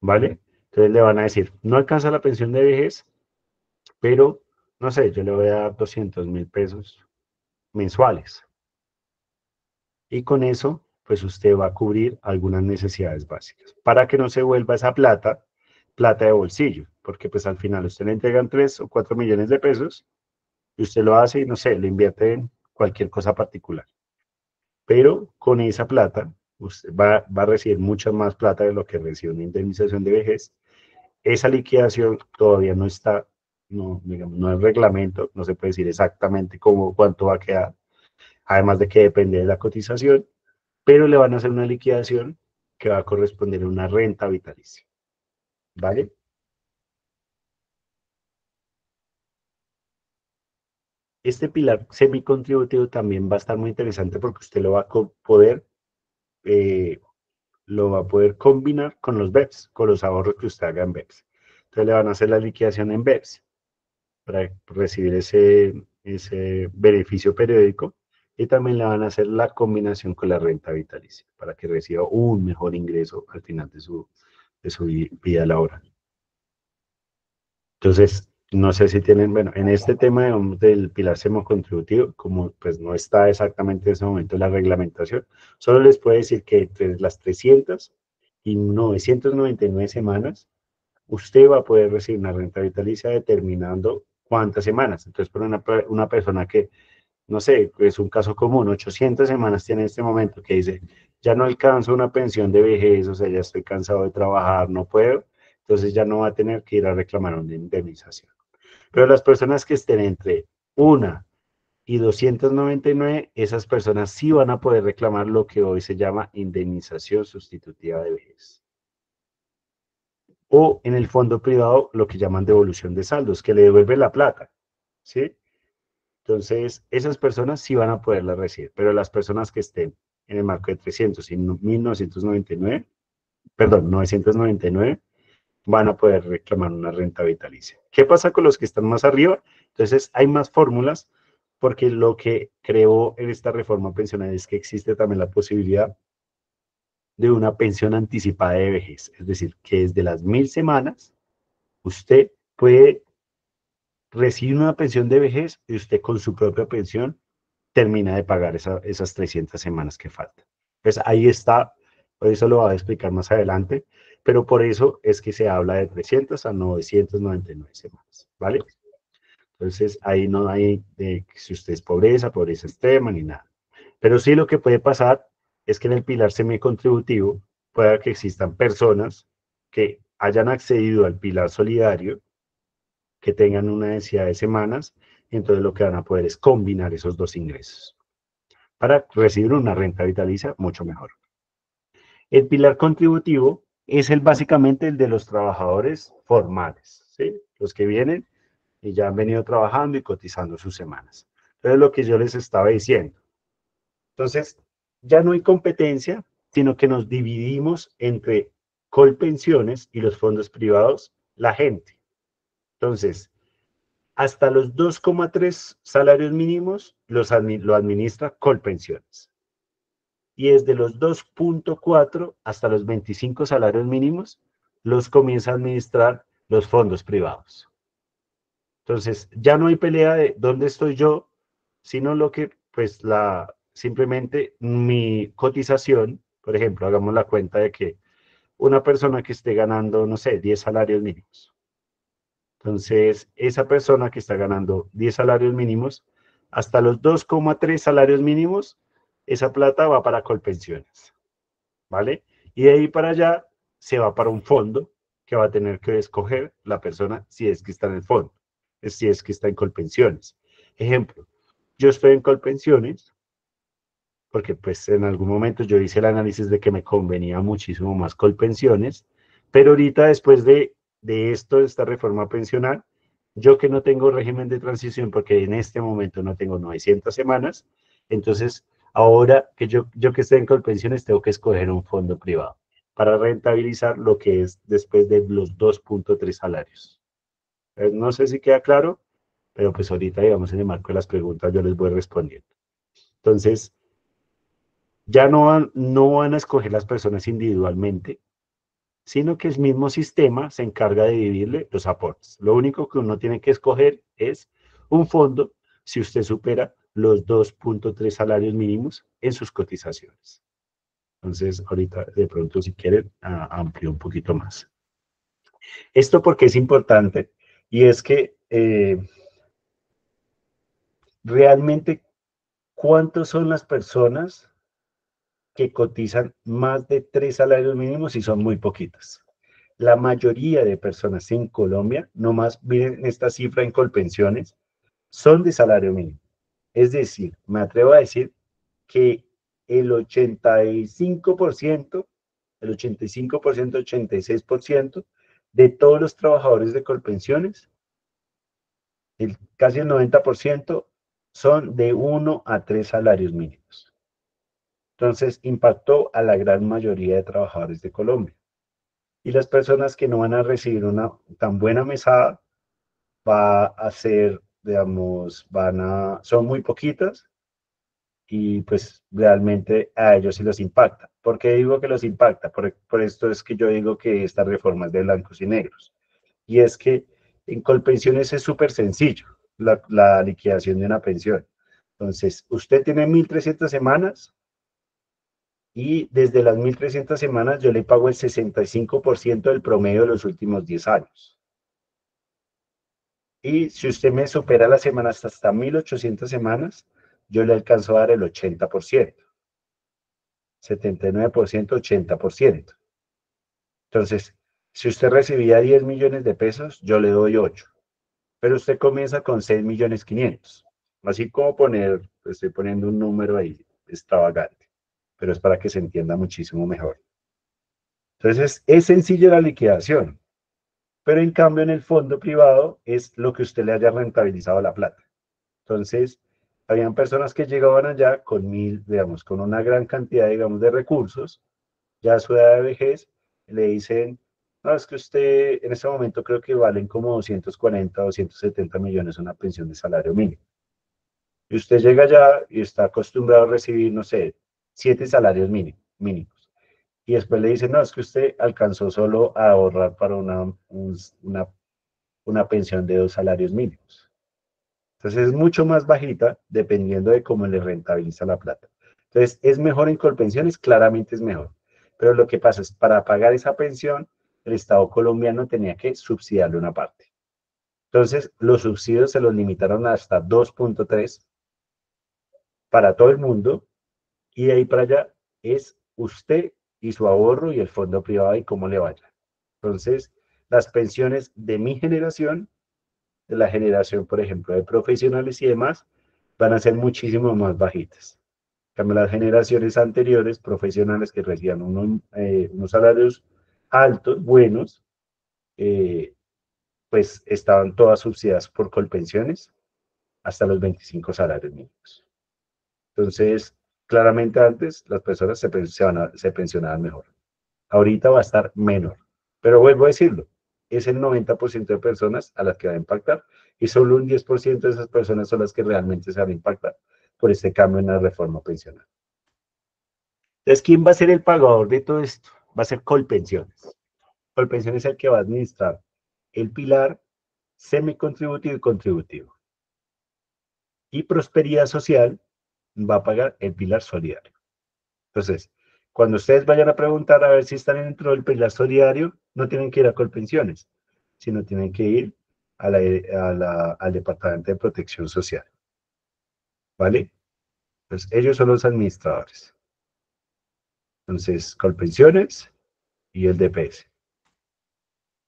¿Vale? Entonces le van a decir, no alcanza la pensión de vejez, pero, no sé, yo le voy a dar 200.000 pesos mensuales. y con eso, pues usted va a cubrir algunas necesidades básicas, para que no se vuelva esa plata de bolsillo, porque pues al final usted le entregan 3 o 4 millones de pesos y usted lo hace y no sé, lo invierte en cualquier cosa particular. Pero con esa plata, usted va a recibir mucha más plata de lo que recibe una indemnización de vejez. Esa liquidación todavía no está, no, digamos, no es reglamento, no se puede decir exactamente cuánto va a quedar, además de que depende de la cotización, pero le van a hacer una liquidación que va a corresponder a una renta vitalicia. ¿Vale? Este pilar semicontributivo también va a estar muy interesante porque usted eh, lo va a poder combinar con los BEPS, con los ahorros que usted haga en BEPS. Entonces le van a hacer la liquidación en BEPS para recibir ese beneficio periódico y también le van a hacer la combinación con la renta vitalicia para que reciba un mejor ingreso al final de su vida laboral. Entonces, no sé si tienen, bueno, en este tema del pilar semicontributivo, como pues no está exactamente en ese momento la reglamentación, solo les puedo decir que entre las 300 y 999 semanas, usted va a poder recibir una renta vitalicia determinando cuántas semanas. Entonces, por una persona que, no sé, es un caso común, 800 semanas tiene en este momento, que dice, ya no alcanzo una pensión de vejez, o sea, ya estoy cansado de trabajar, no puedo, entonces ya no va a tener que ir a reclamar una indemnización. Pero las personas que estén entre 1 y 299, esas personas sí van a poder reclamar lo que hoy se llama indemnización sustitutiva de vejez. O en el fondo privado, lo que llaman devolución de saldos, que le devuelve la plata, ¿sí? Entonces, esas personas sí van a poderla recibir, pero las personas que estén en el marco de 300 y 1999, perdón, 999, van a poder reclamar una renta vitalicia. ¿Qué pasa con los que están más arriba? Entonces, hay más fórmulas, porque lo que creó en esta reforma pensional es que existe también la posibilidad de una pensión anticipada de vejez, es decir, que desde las 1000 semanas usted puede recibir una pensión de vejez y usted con su propia pensión termina de pagar esas 300 semanas que faltan. Pues ahí está, por eso lo voy a explicar más adelante, pero por eso es que se habla de 300 a 999 semanas, ¿vale? Entonces ahí no hay de si usted es pobreza extrema ni nada. Pero sí lo que puede pasar es que en el pilar semicontributivo pueda que existan personas que hayan accedido al pilar solidario, que tengan una densidad de semanas, y entonces lo que van a poder es combinar esos dos ingresos para recibir una renta vitalicia mucho mejor. El pilar contributivo es básicamente el de los trabajadores formales, ¿sí? Los que vienen y ya han venido trabajando y cotizando sus semanas. Entonces, lo que yo les estaba diciendo. Entonces, ya no hay competencia, sino que nos dividimos entre Colpensiones y los fondos privados, la gente. Entonces, hasta los 2,3 salarios mínimos lo administra Colpensiones. Y desde los 2,4 hasta los 25 salarios mínimos los comienza a administrar los fondos privados. Entonces, ya no hay pelea de dónde estoy yo, sino lo que, pues, simplemente mi cotización, por ejemplo, hagamos la cuenta de que una persona que esté ganando, no sé, 10 salarios mínimos. Entonces, esa persona que está ganando 10 salarios mínimos, hasta los 2,3 salarios mínimos, esa plata va para Colpensiones, ¿vale? Y de ahí para allá se va para un fondo que va a tener que escoger la persona si es que está en el fondo, si es que está en Colpensiones. Ejemplo, yo estoy en Colpensiones porque pues en algún momento yo hice el análisis de que me convenía muchísimo más Colpensiones, pero ahorita después de esto, de esta reforma pensional, yo que no tengo régimen de transición porque en este momento no tengo 900 semanas, entonces ahora que yo que estoy en Colpensiones tengo que escoger un fondo privado para rentabilizar lo que es después de los 2,3 salarios. No sé si queda claro, pero pues ahorita, digamos, en el marco de las preguntas yo les voy respondiendo. Entonces, ya no van a escoger las personas individualmente, sino que el mismo sistema se encarga de dividirle los aportes. Lo único que uno tiene que escoger es un fondo si usted supera los 2.3 salarios mínimos en sus cotizaciones. Entonces, ahorita de pronto, si quieren, amplío un poquito más. Esto porque es importante, y es que realmente, ¿cuántas son las personas que cotizan más de 3 salarios mínimos? Y son muy poquitas. La mayoría de personas en Colombia, nomás miren esta cifra en Colpensiones, son de salario mínimo. Es decir, me atrevo a decir que el 85%, 86% de todos los trabajadores de Colpensiones, casi el 90%, son de 1 a 3 salarios mínimos. Entonces, impactó a la gran mayoría de trabajadores de Colombia. Y las personas que no van a recibir una tan buena mesada, va a ser, digamos, son muy poquitas, y pues realmente a ellos sí los impacta. ¿Por qué digo que los impacta? Por esto es que yo digo que esta reforma es de blancos y negros. Y es que en Colpensiones es súper sencillo la liquidación de una pensión. Entonces, usted tiene 1.300 semanas, y desde las 1.300 semanas yo le pago el 65% del promedio de los últimos 10 años. Y si usted me supera las semanas hasta 1.800 semanas, yo le alcanzo a dar el 80%. 79%, 80%. Entonces, si usted recibía 10 millones de pesos, yo le doy 8. Pero usted comienza con 6.500.000. Así como estoy poniendo un número ahí extravagante, pero es para que se entienda muchísimo mejor. Entonces, es sencilla la liquidación, pero en cambio en el fondo privado es lo que usted le haya rentabilizado la plata. Entonces, habían personas que llegaban allá con con una gran cantidad, digamos, de recursos, ya a su edad de vejez, le dicen, no, es que usted en este momento creo que valen como 240, 270 millones una pensión de salario mínimo. Y usted llega allá y está acostumbrado a recibir, no sé, 7 salarios mínimos. Y después le dicen, no, es que usted alcanzó solo a ahorrar para una pensión de 2 salarios mínimos. Entonces es mucho más bajita dependiendo de cómo le rentabiliza la plata. Entonces, ¿es mejor en Colpensiones? Claramente es mejor. Pero lo que pasa es, para pagar esa pensión, el Estado colombiano tenía que subsidiarle una parte. Entonces, los subsidios se los limitaron hasta 2.3 para todo el mundo, y de ahí para allá es usted y su ahorro y el fondo privado y cómo le vaya. Entonces, las pensiones de mi generación, de la generación, por ejemplo, de profesionales y demás, van a ser muchísimo más bajitas. Cambio, las generaciones anteriores, profesionales que recibían unos salarios altos, buenos, pues estaban todas subsidiadas por Colpensiones hasta los 25 salarios mínimos. Entonces, claramente antes las personas se pensionaban mejor. Ahorita va a estar menor. Pero vuelvo a decirlo, es el 90% de personas a las que va a impactar, y solo un 10% de esas personas son las que realmente se van a impactar por este cambio en la reforma pensional. Entonces, ¿quién va a ser el pagador de todo esto? Va a ser Colpensiones. Colpensiones es el que va a administrar el pilar semicontributivo y contributivo. Y Prosperidad Social va a pagar el pilar solidario. Entonces, cuando ustedes vayan a preguntar a ver si están dentro del pilar solidario, no tienen que ir a Colpensiones, sino tienen que ir al Departamento de Protección Social. ¿Vale? Entonces, ellos son los administradores. Entonces, Colpensiones y el DPS.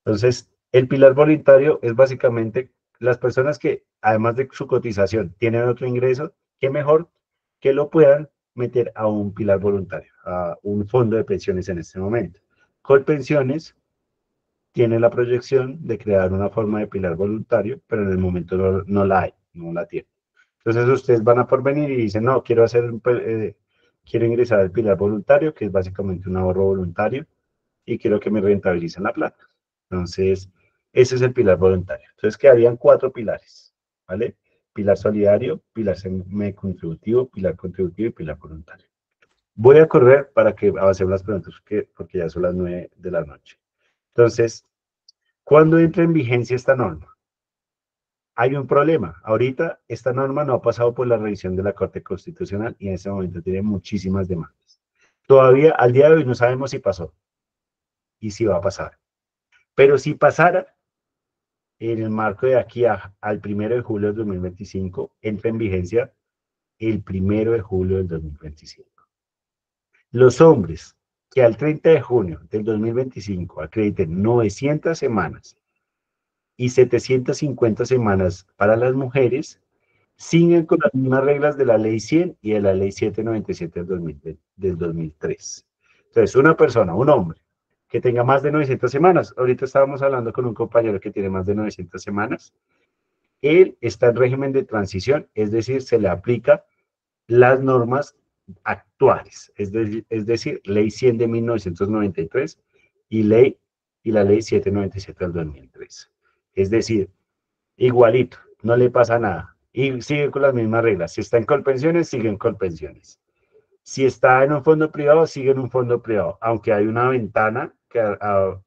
Entonces, el pilar voluntario es básicamente las personas que, además de su cotización, tienen otro ingreso, qué mejor que lo puedan meter a un pilar voluntario, a un fondo de pensiones en este momento. Colpensiones tiene la proyección de crear una forma de pilar voluntario, pero en el momento no la hay, no la tiene. Entonces ustedes van a porvenir y dicen, no, quiero ingresar al pilar voluntario, que es básicamente un ahorro voluntario, y quiero que me rentabilicen la plata. Entonces, ese es el pilar voluntario. Entonces, quedarían 4 pilares, ¿vale? Pilar solidario, pilar semi-contributivo, pilar contributivo y pilar voluntario. Voy a correr para que avancemos las preguntas, porque ya son las 9 de la noche. Entonces, ¿cuándo entra en vigencia esta norma? Hay un problema. Ahorita esta norma no ha pasado por la revisión de la Corte Constitucional y en ese momento tiene muchísimas demandas. Todavía al día de hoy no sabemos si pasó y si va a pasar. Pero si pasara, en el marco de aquí al 1 de julio del 2025, entra en vigencia el 1 de julio del 2025. Los hombres que al 30 de junio del 2025 acrediten 900 semanas y 750 semanas para las mujeres, siguen con las mismas reglas de la Ley 100 y de la Ley 797 del 2003. Entonces, una persona, un hombre, que tenga más de 900 semanas, ahorita estábamos hablando con un compañero que tiene más de 900 semanas, él está en régimen de transición, es decir, se le aplica las normas actuales, es decir, Ley 100 de 1993 y la Ley 797 del 2003. Es decir, igualito, no le pasa nada. Y sigue con las mismas reglas. Si está en Colpensiones, sigue en Colpensiones. Si está en un fondo privado, sigue en un fondo privado. Aunque hay una ventana que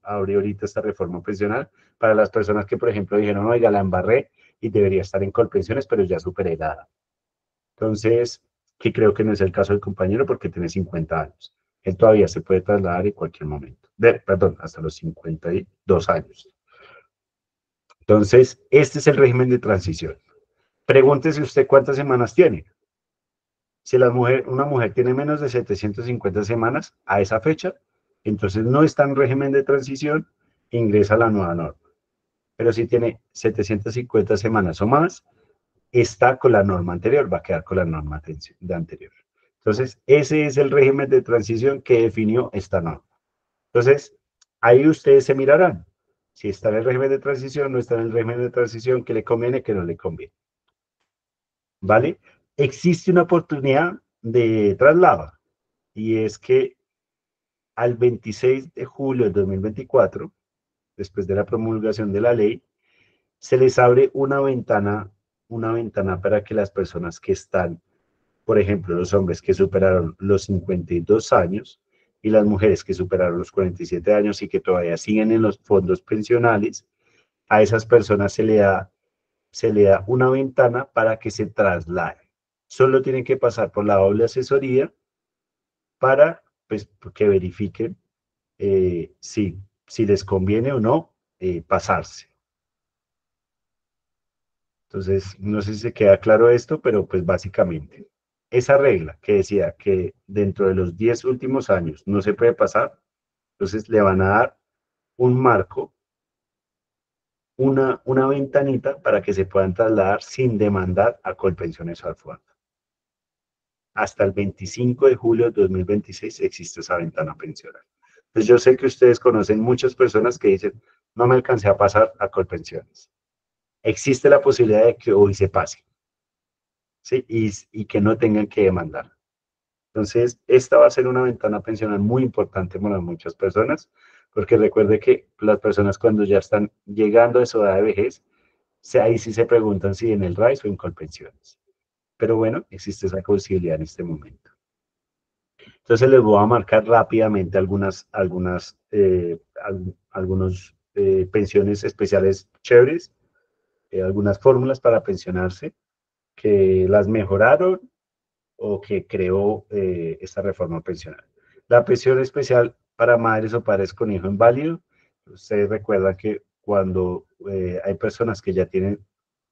abrió ahorita esta reforma pensional para las personas que, por ejemplo, dijeron, oiga, la embarré y debería estar en Colpensiones, pero ya superé la edad. Entonces, que creo que no es el caso del compañero porque tiene 50 años. Él todavía se puede trasladar en cualquier momento. Perdón, hasta los 52 años. Entonces, este es el régimen de transición. Pregúntese usted cuántas semanas tiene. Si una mujer tiene menos de 750 semanas a esa fecha, entonces no está en régimen de transición e ingresa a la nueva norma. Pero si tiene 750 semanas o más, está con la norma anterior, va a quedar con la norma de anterior. Entonces, ese es el régimen de transición que definió esta norma. Entonces, ahí ustedes se mirarán. Si está en el régimen de transición, no está en el régimen de transición, que le conviene, que no le conviene. ¿Vale? Existe una oportunidad de traslado y es que al 26 de julio de 2024, después de la promulgación de la ley, se les abre una ventana para que las personas que están, por ejemplo, los hombres que superaron los 52 años y las mujeres que superaron los 47 años y que todavía siguen en los fondos pensionales, a esas personas se le da una ventana para que se trasladen. Solo tienen que pasar por la doble asesoría para pues, que verifiquen si les conviene o no pasarse. Entonces, no sé si se queda claro esto, pero pues básicamente, esa regla que decía que dentro de los 10 últimos años no se puede pasar, entonces le van a dar un marco, una ventanita para que se puedan trasladar sin demandar a Colpensiones o al fondo. Hasta el 25 de julio de 2026 existe esa ventana pensional. Pues yo sé que ustedes conocen muchas personas que dicen, no me alcancé a pasar a Colpensiones. Existe la posibilidad de que hoy se pase, ¿sí? Y que no tengan que demandar. Entonces, esta va a ser una ventana pensional muy importante para muchas personas, porque recuerde que las personas cuando ya están llegando a su edad de vejez, ahí sí se preguntan si en el RAIS o en Colpensiones. Pero bueno, existe esa posibilidad en este momento. Entonces les voy a marcar rápidamente algunas pensiones especiales chéveres, algunas fórmulas para pensionarse que las mejoraron o que creó esta reforma pensional. La pensión especial para madres o padres con hijo inválido. Ustedes recuerdan que cuando hay personas que ya tienen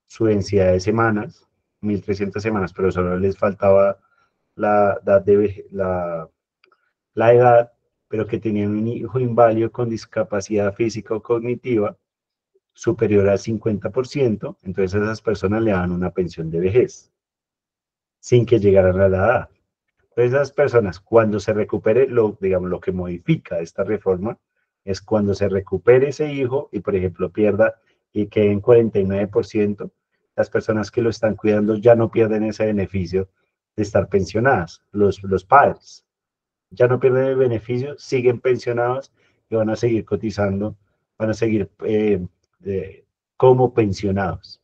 su densidad de semanas, 1.300 semanas, pero solo les faltaba la edad, pero que tenían un hijo inválido con discapacidad física o cognitiva superior al 50%, entonces a esas personas le dan una pensión de vejez, sin que llegaran a la edad. Entonces esas personas, cuando se recupere, digamos, lo que modifica esta reforma, es cuando se recupere ese hijo y, por ejemplo, pierda y quede en 49%, las personas que lo están cuidando ya no pierden ese beneficio de estar pensionadas, los padres. Ya no pierden el beneficio, siguen pensionados y van a seguir cotizando, van a seguir como pensionados.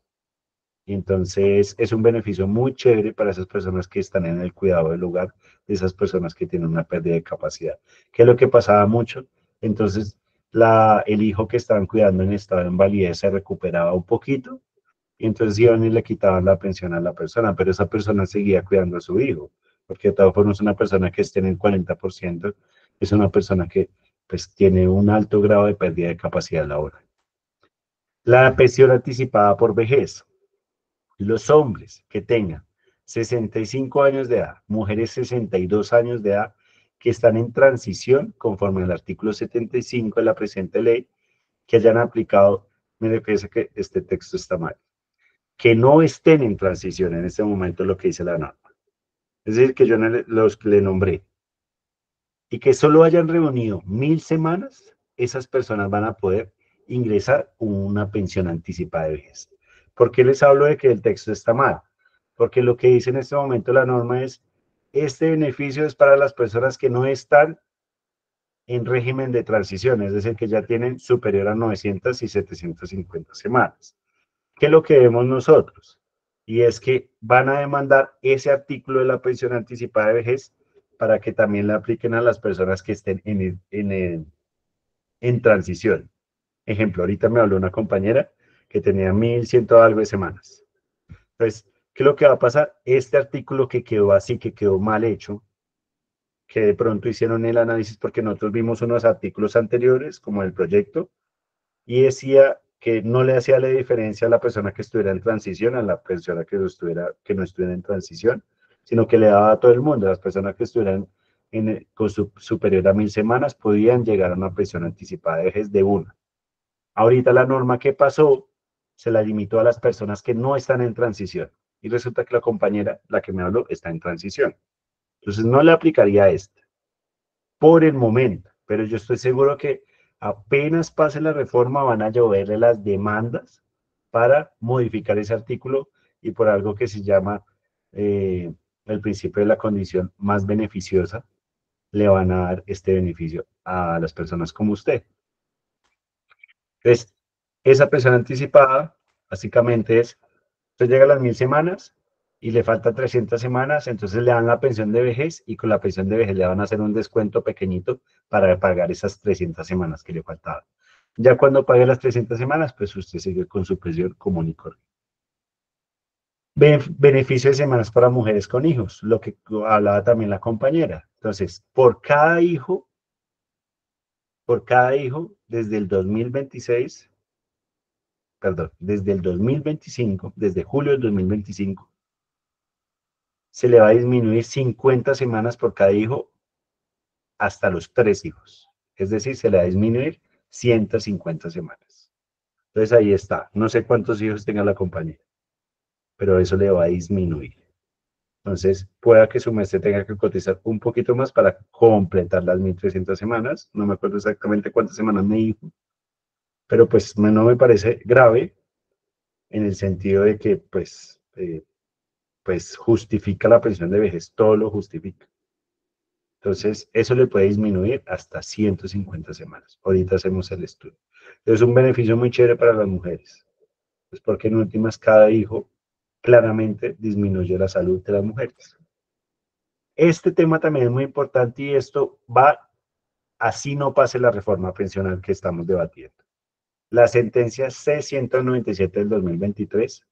Y entonces es un beneficio muy chévere para esas personas que están en el cuidado del hogar, de esas personas que tienen una pérdida de capacidad, que es lo que pasaba mucho. Entonces el hijo que estaban cuidando en estado de invalidez se recuperaba un poquito y entonces iban y le quitaban la pensión a la persona, pero esa persona seguía cuidando a su hijo, porque de todas formas una persona que esté en el 40% es una persona que pues tiene un alto grado de pérdida de capacidad laboral. La pensión anticipada por vejez. Los hombres que tengan 65 años de edad, mujeres 62 años de edad, que están en transición conforme al artículo 75 de la presente ley, que hayan aplicado, me parece que este texto está mal, que no estén en transición en este momento, lo que dice la norma. Es decir, que yo los que le nombré, y que solo hayan reunido 1000 semanas, esas personas van a poder ingresar una pensión anticipada de vejez. ¿Por qué les hablo de que el texto está mal? Porque lo que dice en este momento la norma es, este beneficio es para las personas que no están en régimen de transición, es decir, que ya tienen superior a 900 y 750 semanas. ¿Qué es lo que vemos nosotros? Y es que van a demandar ese artículo de la pensión anticipada de vejez para que también le apliquen a las personas que estén en transición. Ejemplo, ahorita me habló una compañera que tenía 1100 algo de semanas. Entonces, ¿qué es lo que va a pasar? Este artículo que quedó así, que quedó mal hecho, que de pronto hicieron el análisis porque nosotros vimos unos artículos anteriores, como el proyecto, y decía que no le hacía la diferencia a la persona que estuviera en transición, a la persona que no estuviera en transición, sino que le daba a todo el mundo. Las personas que estuvieran con superior a 1000 semanas podían llegar a una pensión anticipada de vejez de una. Ahorita la norma que pasó se la limitó a las personas que no están en transición. Y resulta que la compañera, la que me habló, está en transición. Entonces no le aplicaría esta por el momento, pero yo estoy seguro que apenas pase la reforma van a lloverle las demandas para modificar ese artículo y por algo que se llama el principio de la condición más beneficiosa, le van a dar este beneficio a las personas como usted. Entonces, esa pensión anticipada básicamente es, usted llega a las 1000 semanas y le faltan 300 semanas, entonces le dan la pensión de vejez y con la pensión de vejez le van a hacer un descuento pequeñito para pagar esas 300 semanas que le faltaban. Ya cuando pague las 300 semanas, pues usted sigue con su pensión común y corriente. Beneficio de semanas para mujeres con hijos, lo que hablaba también la compañera. Entonces, por cada hijo, desde el 2026, perdón, desde el 2025, desde julio del 2025, se le va a disminuir 50 semanas por cada hijo hasta los 3 hijos. Es decir, se le va a disminuir 150 semanas. Entonces ahí está. No sé cuántos hijos tenga la compañera, pero eso le va a disminuir. Entonces, pueda que su maestre tenga que cotizar un poquito más para completar las 1300 semanas. No me acuerdo exactamente cuántas semanas me dijo, pero pues no me parece grave en el sentido de que pues justifica la pensión de vejez, todo lo justifica. Entonces, eso le puede disminuir hasta 150 semanas. Ahorita hacemos el estudio. Es un beneficio muy chévere para las mujeres. Pues porque en últimas, cada hijo claramente disminuye la salud de las mujeres. Este tema también es muy importante y esto va, así no pase la reforma pensional que estamos debatiendo. La sentencia C-197 del 2023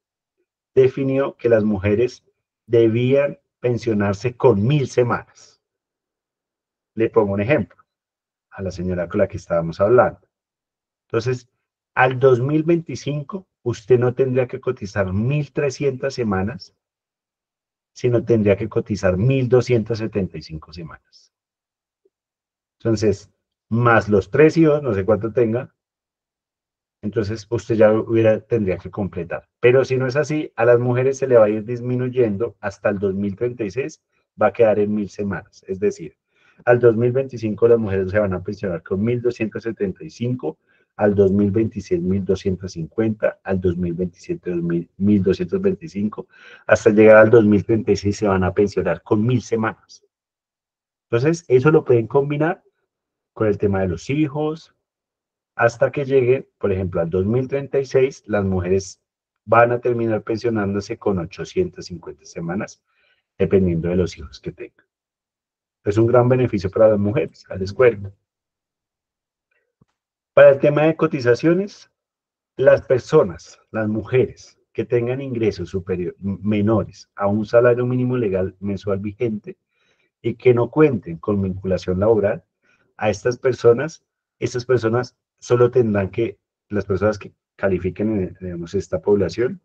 definió que las mujeres debían pensionarse con 1000 semanas. Le pongo un ejemplo a la señora con la que estábamos hablando. Entonces, al 2025, usted no tendría que cotizar 1300 semanas, sino tendría que cotizar 1275 semanas. Entonces, más los 3 hijos, no sé cuánto tenga, entonces usted ya tendría que completar. Pero si no es así, a las mujeres se le va a ir disminuyendo hasta el 2036, va a quedar en 1000 semanas. Es decir, al 2025 las mujeres se van a pensionar con 1275, al 2026 1250, al 2027 1225, hasta llegar al 2036 se van a pensionar con 1000 semanas. Entonces, eso lo pueden combinar con el tema de los hijos, hasta que llegue, por ejemplo, al 2036, las mujeres van a terminar pensionándose con 850 semanas, dependiendo de los hijos que tengan. Es un gran beneficio para las mujeres, a la escuela. Para el tema de cotizaciones, las personas, las mujeres que tengan ingresos menores a un salario mínimo legal mensual vigente y que no cuenten con vinculación laboral, a estas personas solo tendrán que, las personas que califiquen, digamos, esta población,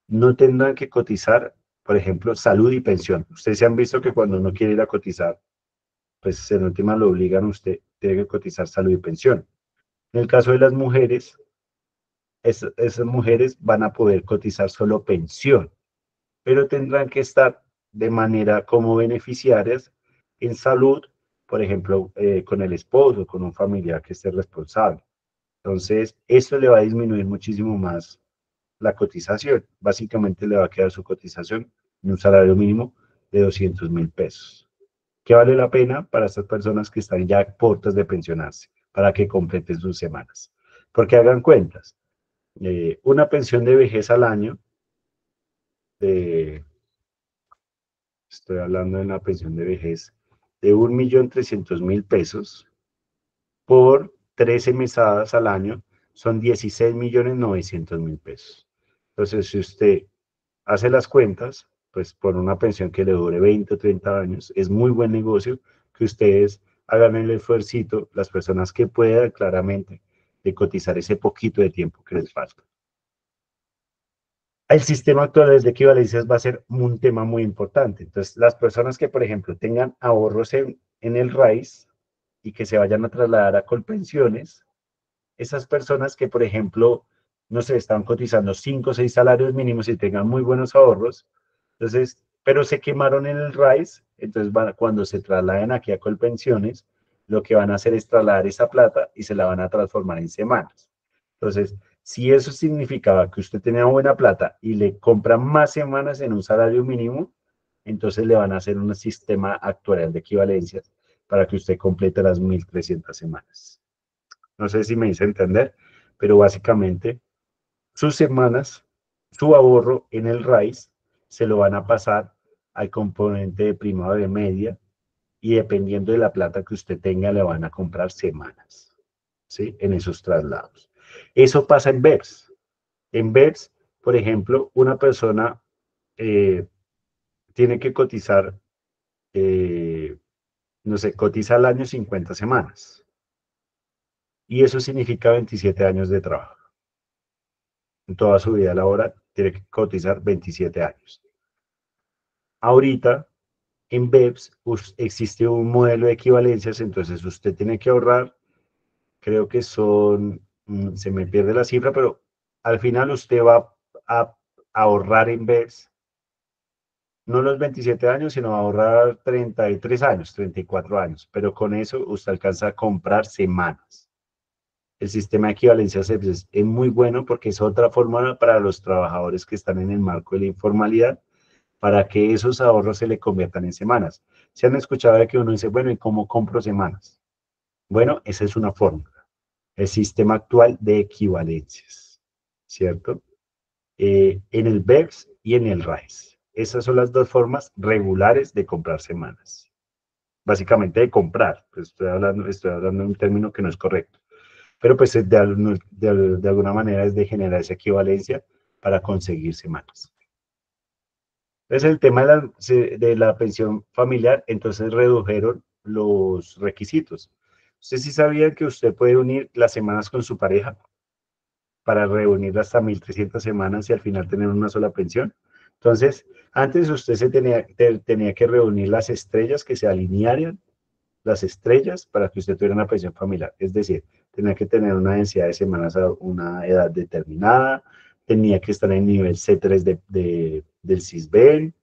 no tendrán que cotizar, por ejemplo, salud y pensión. Ustedes se han visto que cuando uno quiere ir a cotizar, pues en última lo obligan a usted, tiene que cotizar salud y pensión. En el caso de las mujeres, esas mujeres van a poder cotizar solo pensión, pero tendrán que estar de manera como beneficiarias en salud, por ejemplo, con el esposo, con un familiar que esté responsable. Entonces, esto le va a disminuir muchísimo más la cotización. Básicamente le va a quedar su cotización en un salario mínimo de 200.000 pesos. ¿Qué vale la pena para estas personas que están ya a puertas de pensionarse, para que completen sus semanas? Porque hagan cuentas. Una pensión de vejez al año, estoy hablando de una pensión de vejez de 1.300.000 pesos por 13 mesadas al año, son 16.900.000 pesos. Entonces, si usted hace las cuentas, pues por una pensión que le dure 20 o 30 años, es muy buen negocio que ustedes hagan el esfuercito, las personas que puedan claramente, de cotizar ese poquito de tiempo que les falta. El sistema actual de equivalencias va a ser un tema muy importante. Entonces, las personas que, por ejemplo, tengan ahorros en el RAIS y que se vayan a trasladar a Colpensiones, esas personas que, por ejemplo, no sé, están cotizando 5 o 6 salarios mínimos y tengan muy buenos ahorros, entonces, pero se quemaron en el RAIS, entonces cuando se trasladen aquí a Colpensiones, lo que van a hacer es trasladar esa plata y se la van a transformar en semanas. Entonces, si eso significaba que usted tenía buena plata y le compran más semanas en un salario mínimo, entonces le van a hacer un sistema actuarial de equivalencias para que usted complete las 1.300 semanas. No sé si me hice entender, pero básicamente sus semanas, su ahorro en el RAIS, se lo van a pasar al componente de prima o de media y dependiendo de la plata que usted tenga, le van a comprar semanas, ¿sí? En esos traslados. Eso pasa en BEPS. En BEPS, por ejemplo, una persona tiene que cotizar, no sé, cotiza al año 50 semanas. Y eso significa 27 años de trabajo. En toda su vida laboral tiene que cotizar 27 años. Ahorita, en BEPS existe un modelo de equivalencias, entonces usted tiene que ahorrar, creo que son, se me pierde la cifra, pero al final usted va a ahorrar en BEPS, no los 27 años, sino a ahorrar 33 años, 34 años, pero con eso usted alcanza a comprar semanas. El sistema de equivalencias es muy bueno porque es otra forma para los trabajadores que están en el marco de la informalidad, para que esos ahorros se le conviertan en semanas. ¿Se han escuchado de que uno dice, bueno, ¿y cómo compro semanas? Bueno, esa es una fórmula. El sistema actual de equivalencias, ¿cierto? En el BEPS y en el RAIS. Esas son las dos formas regulares de comprar semanas. Básicamente de comprar. Pues estoy hablando de un término que no es correcto. Pero pues de alguna manera es de generar esa equivalencia para conseguir semanas. Entonces el tema de la pensión familiar, entonces redujeron los requisitos. ¿Usted sí sabía que usted puede unir las semanas con su pareja para reunir hasta 1.300 semanas y al final tener una sola pensión? Entonces, antes usted tenía que reunir las estrellas que se alinearan las estrellas para que usted tuviera una pensión familiar. Es decir, tenía que tener una densidad de semanas a una edad determinada, tenía que estar en nivel C3 del CISBEN.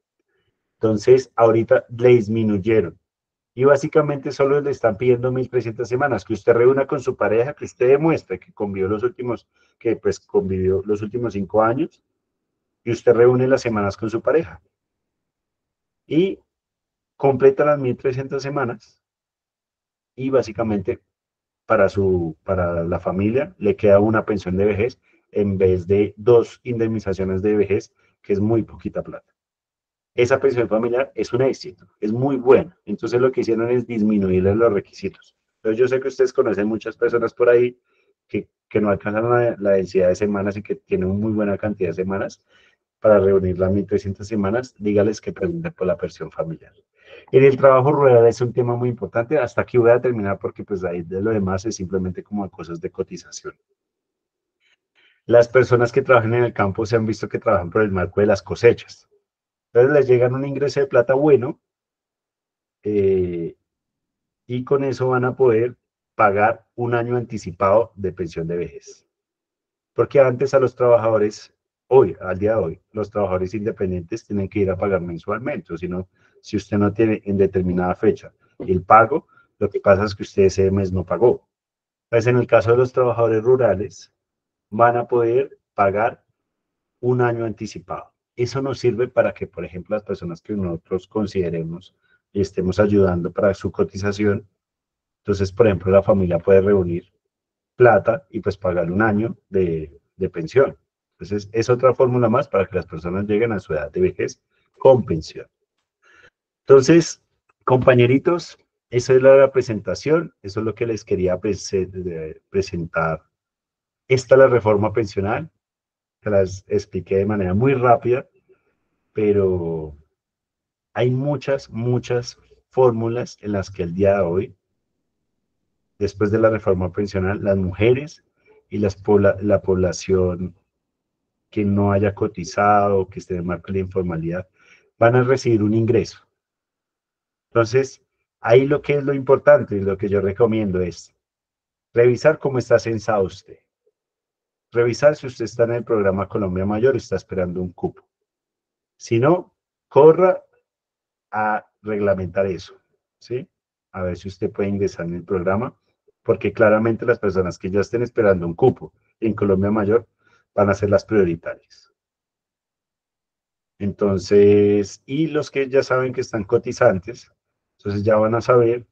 Entonces, ahorita le disminuyeron. Y básicamente solo le están pidiendo 1.300 semanas, que usted reúna con su pareja, que usted demuestre que convivió convivió los últimos 5 años, y usted reúne las semanas con su pareja. Y completa las 1.300 semanas, y básicamente para la familia le queda una pensión de vejez en vez de 2 indemnizaciones de vejez, que es muy poquita plata. Esa pensión familiar es un éxito, es muy buena. Entonces lo que hicieron es disminuirle los requisitos. Entonces yo sé que ustedes conocen muchas personas por ahí que no alcanzan la densidad de semanas y que tienen muy buena cantidad de semanas para reunir las 1.300 semanas, dígales que pregunten por la pensión familiar. En el trabajo rural es un tema muy importante. Hasta aquí voy a terminar porque pues ahí de lo demás es simplemente como cosas de cotización. Las personas que trabajan en el campo se han visto que trabajan por el marco de las cosechas. Entonces les llegan un ingreso de plata bueno y con eso van a poder pagar un año anticipado de pensión de vejez. Porque antes a los trabajadores, hoy, al día de hoy, los trabajadores independientes tienen que ir a pagar mensualmente, o si no, si usted no tiene en determinada fecha el pago, lo que pasa es que usted ese mes no pagó. Pues en el caso de los trabajadores rurales, van a poder pagar un año anticipado. Eso nos sirve para que, por ejemplo, las personas que nosotros consideremos y estemos ayudando para su cotización, entonces, por ejemplo, la familia puede reunir plata y pues pagar un año de pensión. Entonces, es otra fórmula más para que las personas lleguen a su edad de vejez con pensión. Entonces, compañeritos, esa es la presentación, eso es lo que les quería presentar. Esta es la reforma pensional, se las expliqué de manera muy rápida, pero hay muchas fórmulas en las que el día de hoy, después de la reforma pensional, las mujeres y la población que no haya cotizado, que esté en el marco de la informalidad, van a recibir un ingreso. Entonces, ahí lo que es lo importante y lo que yo recomiendo es revisar cómo está censado usted. Revisar si usted está en el programa Colombia Mayor y está esperando un cupo. Si no, corra a reglamentar eso, ¿sí? A ver si usted puede ingresar en el programa, porque claramente las personas que ya estén esperando un cupo en Colombia Mayor van a ser las prioritarias. Entonces, y los que ya saben que están cotizantes, entonces ya van a saber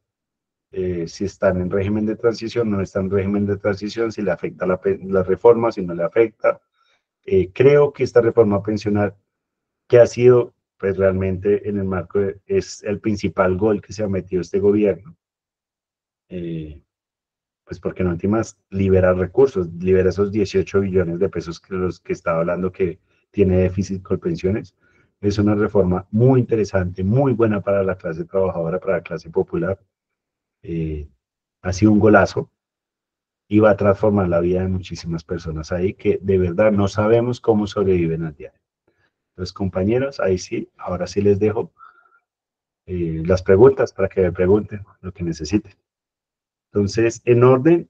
si están en régimen de transición, no están en régimen de transición, si le afecta la reforma, si no le afecta. Creo que esta reforma pensional, que ha sido, pues realmente en el marco, es el principal gol que se ha metido este gobierno, pues porque en últimas libera recursos, libera esos 18 billones de pesos que los que estaba hablando que tiene déficit con pensiones. Es una reforma muy interesante, muy buena para la clase trabajadora, para la clase popular. Ha sido un golazo y va a transformar la vida de muchísimas personas ahí que de verdad no sabemos cómo sobreviven al día. Entonces, compañeros, ahí sí, ahora sí les dejo las preguntas para que me pregunten lo que necesiten. Entonces, en orden,